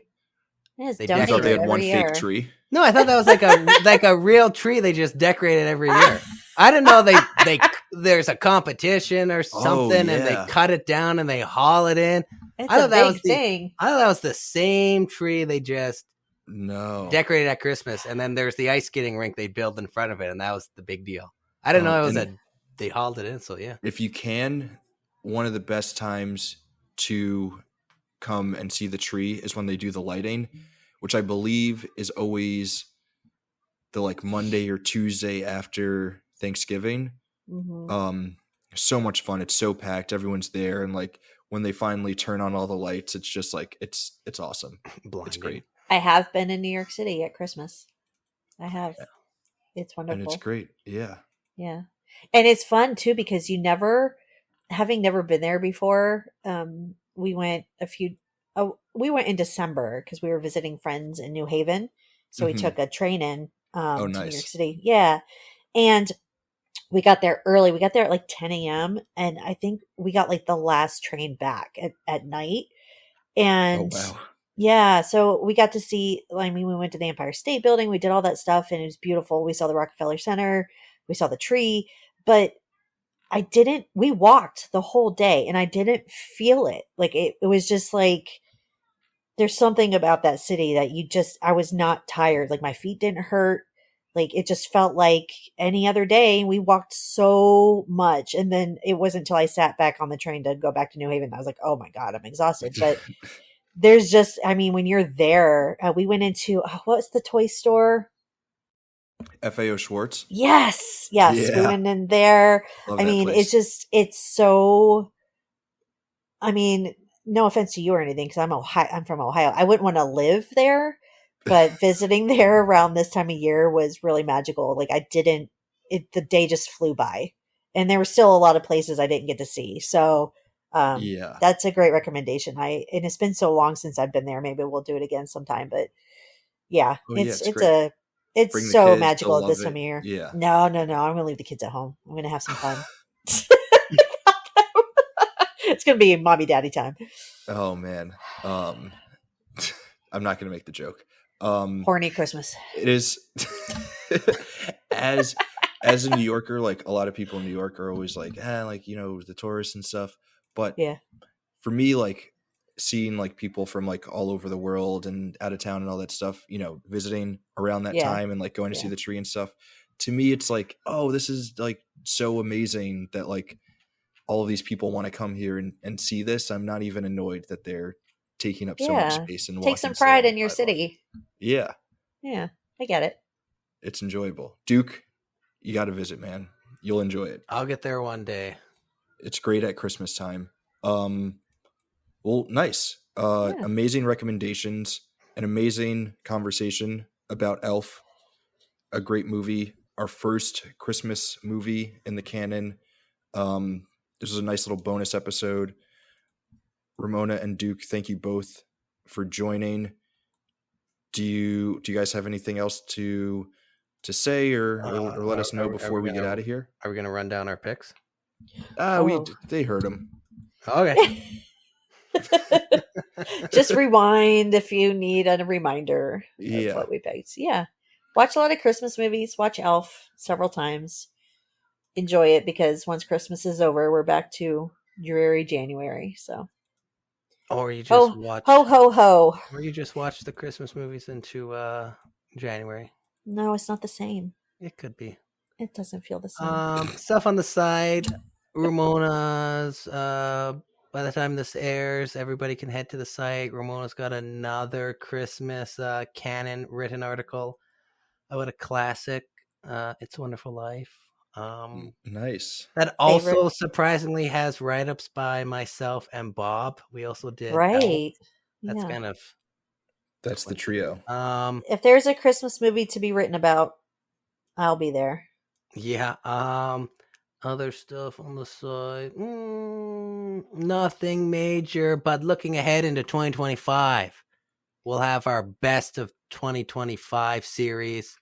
I thought they had one fake tree. No, I thought that was like a real tree they just decorated every year. I didn't know they there's a competition or something and they cut it down and they haul it in. It's a big thing. I thought that was the same tree they just decorated at Christmas, and then there's the ice skating rink they built in front of it, and that was the big deal. I didn't know it was they hauled it in. So yeah, if you can, one of the best times to come and see the tree is when they do the lighting, which I believe is always the Monday or Tuesday after Thanksgiving. So much fun. It's so packed. Everyone's there, and when they finally turn on all the lights, it's just it's awesome. Blinding. It's great. I have been in New York City at Christmas. I have. Yeah. It's wonderful. And it's great. Yeah. Yeah. And it's fun too, because having never been there before, we went in December because we were visiting friends in New Haven. So we took a train in to New York City. Yeah. And we got there early. We got there at 10 a.m. And I think we got the last train back at night. And yeah, so we got to see, we went to the Empire State Building. We did all that stuff and it was beautiful. We saw the Rockefeller Center. We saw the tree, but we walked the whole day and I didn't feel it. It was just there's something about that city that I was not tired. My feet didn't hurt. It just felt like any other day. We walked so much. And then it wasn't until I sat back on the train to go back to New Haven that I was like, oh my God, I'm exhausted. But there's just, when you're there, we went into, what's the toy store? FAO Schwartz. Yes. Yeah. We went in there. Love that place. it's so, no offense to you or anything, because I'm from Ohio. I wouldn't want to live there, but visiting there around this time of year was really magical. Like the day just flew by, and there were still a lot of places I didn't get to see. So Yeah. that's a great recommendation. And it's been so long since I've been there. Maybe we'll do it again sometime. But yeah, Oh yeah, it's it's great. it's Bring the so kids, they'll magical at love this time it. of year. Yeah. No, I'm gonna leave the kids at home. I'm gonna have some fun. It's gonna be mommy daddy time. Oh man. I'm not gonna make the joke. Horny Christmas. It is as a New Yorker, like a lot of people in New York are always like, like, you know, the tourists and stuff. But Yeah. for me, like seeing like people from like all over the world and out of town and all that stuff, you know, visiting around that Yeah. time and like going to see Yeah. the tree and stuff, to me it's like, oh, this is like so amazing that like all of these people want to come here and see this. I'm not even annoyed that they're taking up so much Yeah. space and Take some walking slow pride on in your the sidewalk. city. Yeah, Yeah, I get it. it's enjoyable. Duke, you got to visit, man. You'll enjoy it. I'll get there one day. It's great at Christmas time. Well, nice. Yeah. Amazing recommendations, an amazing conversation about Elf, a great movie, our first Christmas movie in the canon. This was a nice little bonus episode. Ramona and Duke, thank you both for joining. Do you guys have anything else to say or let us know before we get out of here? Are we gonna run down our picks? They heard them. Okay. Just rewind if you need a reminder Yeah. of what we picked. Yeah. Watch a lot of Christmas movies. Watch Elf several times. Enjoy it, because once Christmas is over, we're back to dreary January. So Or you just watch ho ho ho. Or you just watch the Christmas movies into January. No, it's not the same. It could be. It doesn't feel the same. Stuff on the side. Ramona's by the time this airs, everybody can head to the site. Ramona's got another Christmas Canon written article about a classic, It's a Wonderful Life. Nice. That also surprisingly has write-ups by myself and Bob. We also did right. That's kind of That's the trio. If there's a Christmas movie to be written about, I'll be there. Yeah. Other stuff on the side. Nothing major, but looking ahead into 2025, we'll have our best of 2025 series.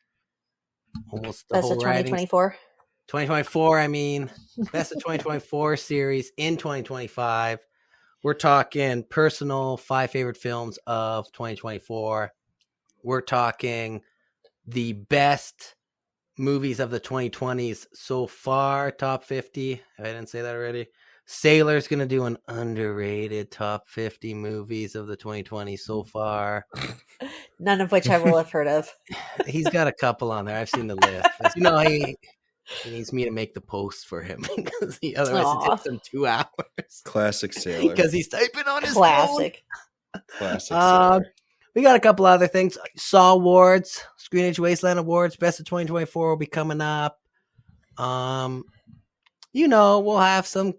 Almost the Best whole of 2024. 2024, I mean, best of 2024 series in 2025. We're talking personal 5 favorite films of 2024. We're talking the best movies of the 2020s so far, top 50. If I didn't say that already. Sailor's going to do an underrated top 50 movies of the 2020s so far. None of which I will have heard of. He's got a couple on there. I've seen the list. You know, he needs me to make the post for him because otherwise it takes him 2 hours. Classic Sailor. Because he's typing on his Classic. phone. Classic Sailor. We got a couple other things. Saw Awards, Screen Age Wasteland Awards, Best of 2024 will be coming up. You know, we'll have some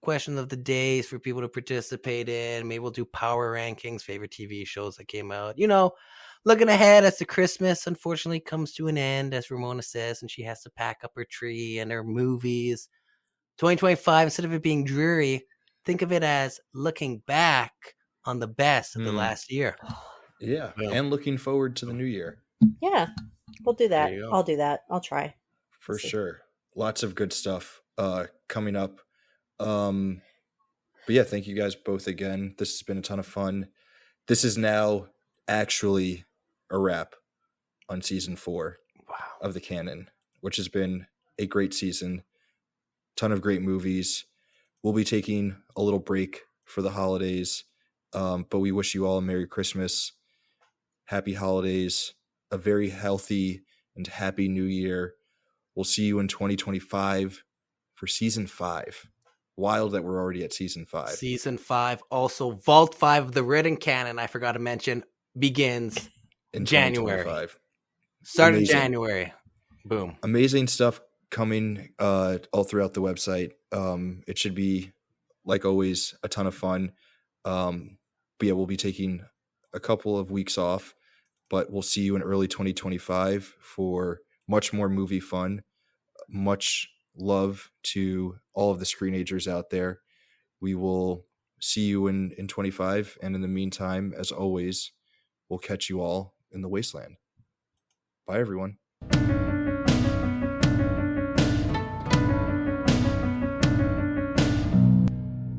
question of the days for people to participate in. Maybe we'll do power rankings, favorite TV shows that came out. You know, looking ahead as the Christmas unfortunately comes to an end, as Ramona says, and she has to pack up her tree and her movies. 2025, instead of it being dreary, think of it as looking back on the best of the last year. Yeah. And looking forward to the new year. Yeah. We'll do that. There you go. I'll do that. I'll try. For sure. Lots of good stuff coming up. But yeah, thank you guys both again. This has been a ton of fun. This is now actually a wrap on season 4 of the Canon, which has been a great season. Ton of great movies. We'll be taking a little break for the holidays, but we wish you all a Merry Christmas, Happy Holidays, a very healthy and happy New Year. We'll see you in 2025 for season 5. Wild that we're already at season 5. Season 5. Also, Vault 5 of the written canon, I forgot to mention, begins in January. Start in January. Boom. Amazing stuff coming all throughout the website. It should be, like always, a ton of fun. But yeah, we'll be taking a couple of weeks off, but we'll see you in early 2025 for much more movie fun. Much love to all of the screenagers out there. We will see you in 25. And in the meantime, as always, we'll catch you all in the wasteland. Bye, everyone.